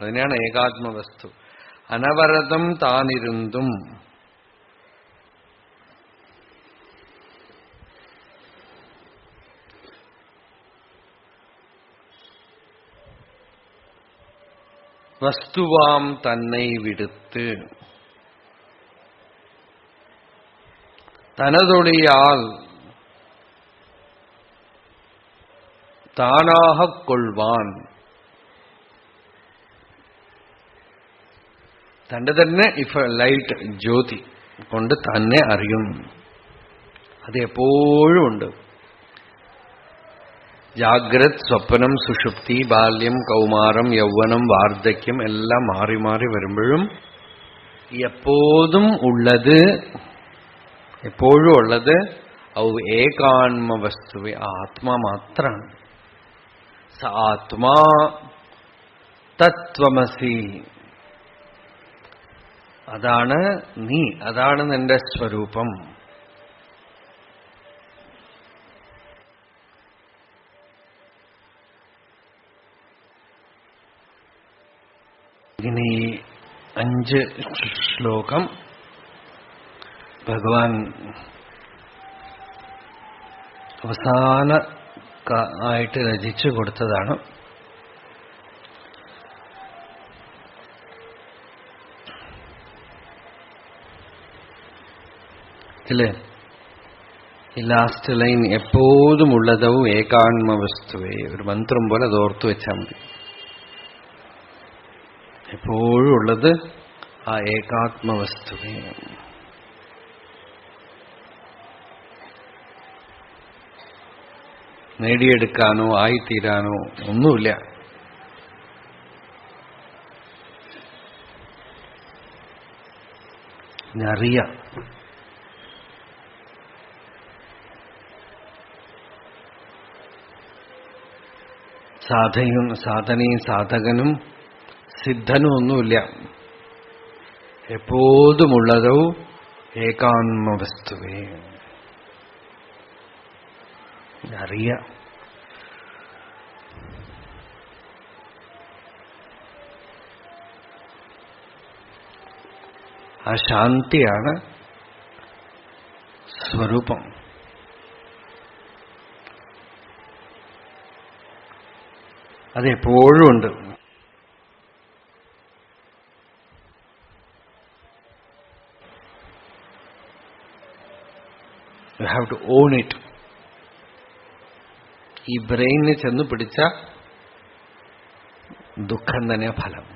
Speaker 1: അതിനെയാണ് ഏകാത്മവസ്തു. അനവരതം താനിരുന്തും. വസ്തുവാം തന്നെ വിടുത്ത് തനതൊളിയാൽ താനാഹക്കൊള്ളുവാൻ. തന്റെ തന്നെ ലൈറ്റ് ജ്യോതി കൊണ്ട് തന്നെ അറിയുന്നു. അത് എപ്പോഴും ഉണ്ട്. ജാഗ്രത്, സ്വപ്നം, സുഷുപ്തി, ബാല്യം, കൗമാരം, യൗവനം, വാർദ്ധക്യം എല്ലാം മാറി മാറി വരുമ്പോഴും എപ്പോഴും ഉള്ളത് ഔ ഏകാത്മവസ്തുവെ, ആത്മാ മാത്രമാണ്. സ ആത്മാ തത്വമസി. അതാണ് നീ, അതാണ് നിന്റെ സ്വരൂപം. ഇനി 5 ശ്ലോകം ഭഗവാൻ അവസാന ആയിട്ട് രചിച്ചു കൊടുത്തതാണ്. ഇതില് ഈ ലാസ്റ്റ് ലൈൻ എപ്പോഴും ഉള്ളതവും ഏകാത്മവസ്തുവേ, ഒരു മന്ത്രം പോലെ അത് ഓർത്തു വെച്ചാൽ മതി. എപ്പോഴും ഉള്ളത് ആ ഏകാത്മവസ്തുവേ. നേടിയെടുക്കാനോ ആയിത്തീരാനോ ഒന്നുമില്ല. അറിയാം. സാധനയും സാധകനും സിദ്ധനും ഒന്നുമില്ല. എപ്പോഴുമുള്ളതോ ഏകാത്മവസ്തുവേ. അറിയാം. ആ ശാന്തിയാണ് സ്വരൂപം. അതെപ്പോഴും ഉണ്ട്. You have to own it. ഈ ബ്രെയിനിന് ചെന്ന് പിടിച്ച ദുഃഖം തന്നെ ഫലം,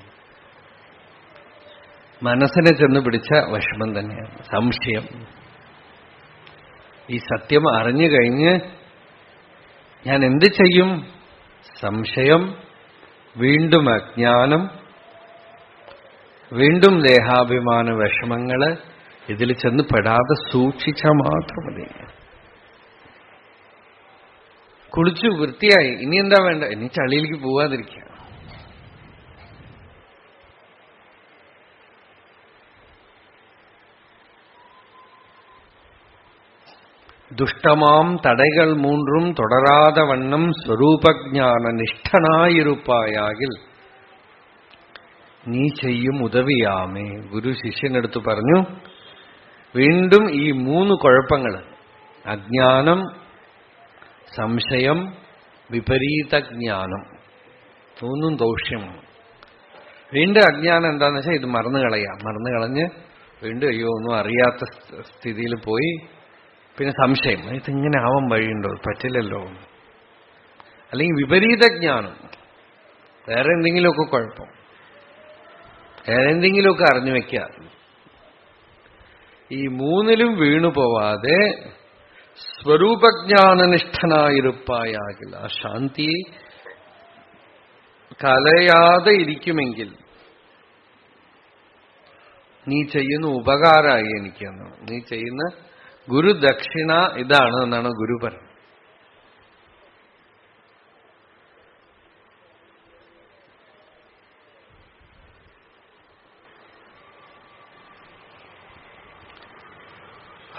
Speaker 1: മനസ്സിനെ ചെന്ന് പിടിച്ച വിഷമം തന്നെയാണ്, സംശയം. ഈ സത്യം അറിഞ്ഞു കഴിഞ്ഞ് ഞാൻ എന്ത് ചെയ്യും? സംശയം, വീണ്ടും അജ്ഞാനം, വീണ്ടും ദേഹാഭിമാന വിഷമങ്ങള്, ഇതിൽ ചെന്ന് പെടാതെ സൂക്ഷിച്ചാൽ മാത്രം മതി. കുളിച്ചു വൃത്തിയായി, ഇനി എന്താ വേണ്ട? ഇനി ചളിയിലേക്ക് പോവാതിരിക്കുക. ദുഷ്ടമാം തടകൾ മൂന്നും തുടരാത വണ്ണം സ്വരൂപജ്ഞാന നിഷ്ഠനായിരുപ്പായാകിൽ നീ ചെയ്യും ഉദവിയാമേ. ഗുരു ശിഷ്യനടുത്ത് പറഞ്ഞു, വീണ്ടും ഈ 3 കുഴപ്പങ്ങൾ, അജ്ഞാനം, സംശയം, വിപരീത ജ്ഞാനം, 3 ദോഷ്യമാണ്. വീണ്ടും അജ്ഞാനം എന്താന്ന് വെച്ചാൽ ഇത് മറന്നു കളയാം. മറന്നു കളഞ്ഞ് വീണ്ടും അയ്യോ ഒന്നും അറിയാത്ത സ്ഥിതിയിൽ പോയി. പിന്നെ സംശയം, ഇതിങ്ങനെ ആവാൻ വഴിയുണ്ടോ? പറ്റില്ലല്ലോ. അല്ലെങ്കിൽ വിപരീത ജ്ഞാനം, വേറെ എന്തെങ്കിലുമൊക്കെ കുഴപ്പം, വേറെ എന്തെങ്കിലുമൊക്കെ അറിഞ്ഞു വയ്ക്കുക. ഈ 3ലും വീണു പോവാതെ സ്വരൂപജ്ഞാനനിഷ്ഠനായിരുപ്പായാകിൽ, ആ ശാന്തി കലയാതെ ഇരിക്കുമെങ്കിൽ നീ ചെയ്യുന്ന ഉപകാരമായി എനിക്കെന്നാണ്. നീ ചെയ്യുന്ന ഗുരുദക്ഷിണ ഇതാണ് എന്നാണ് ഗുരു പറയുന്നത്.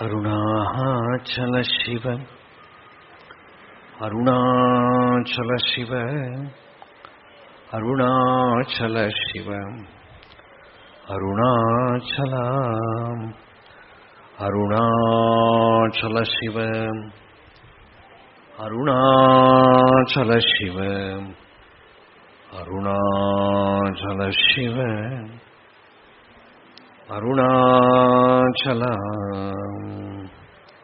Speaker 1: അരുണാചല ശിവ, അരുണാചല ശിവ, അരുണാചല ശിവ, അരുണാചല, അരുണാചല ശിവ, അരുണാചല ശിവ, അരുണാചല ശിവ, അരുണാചല.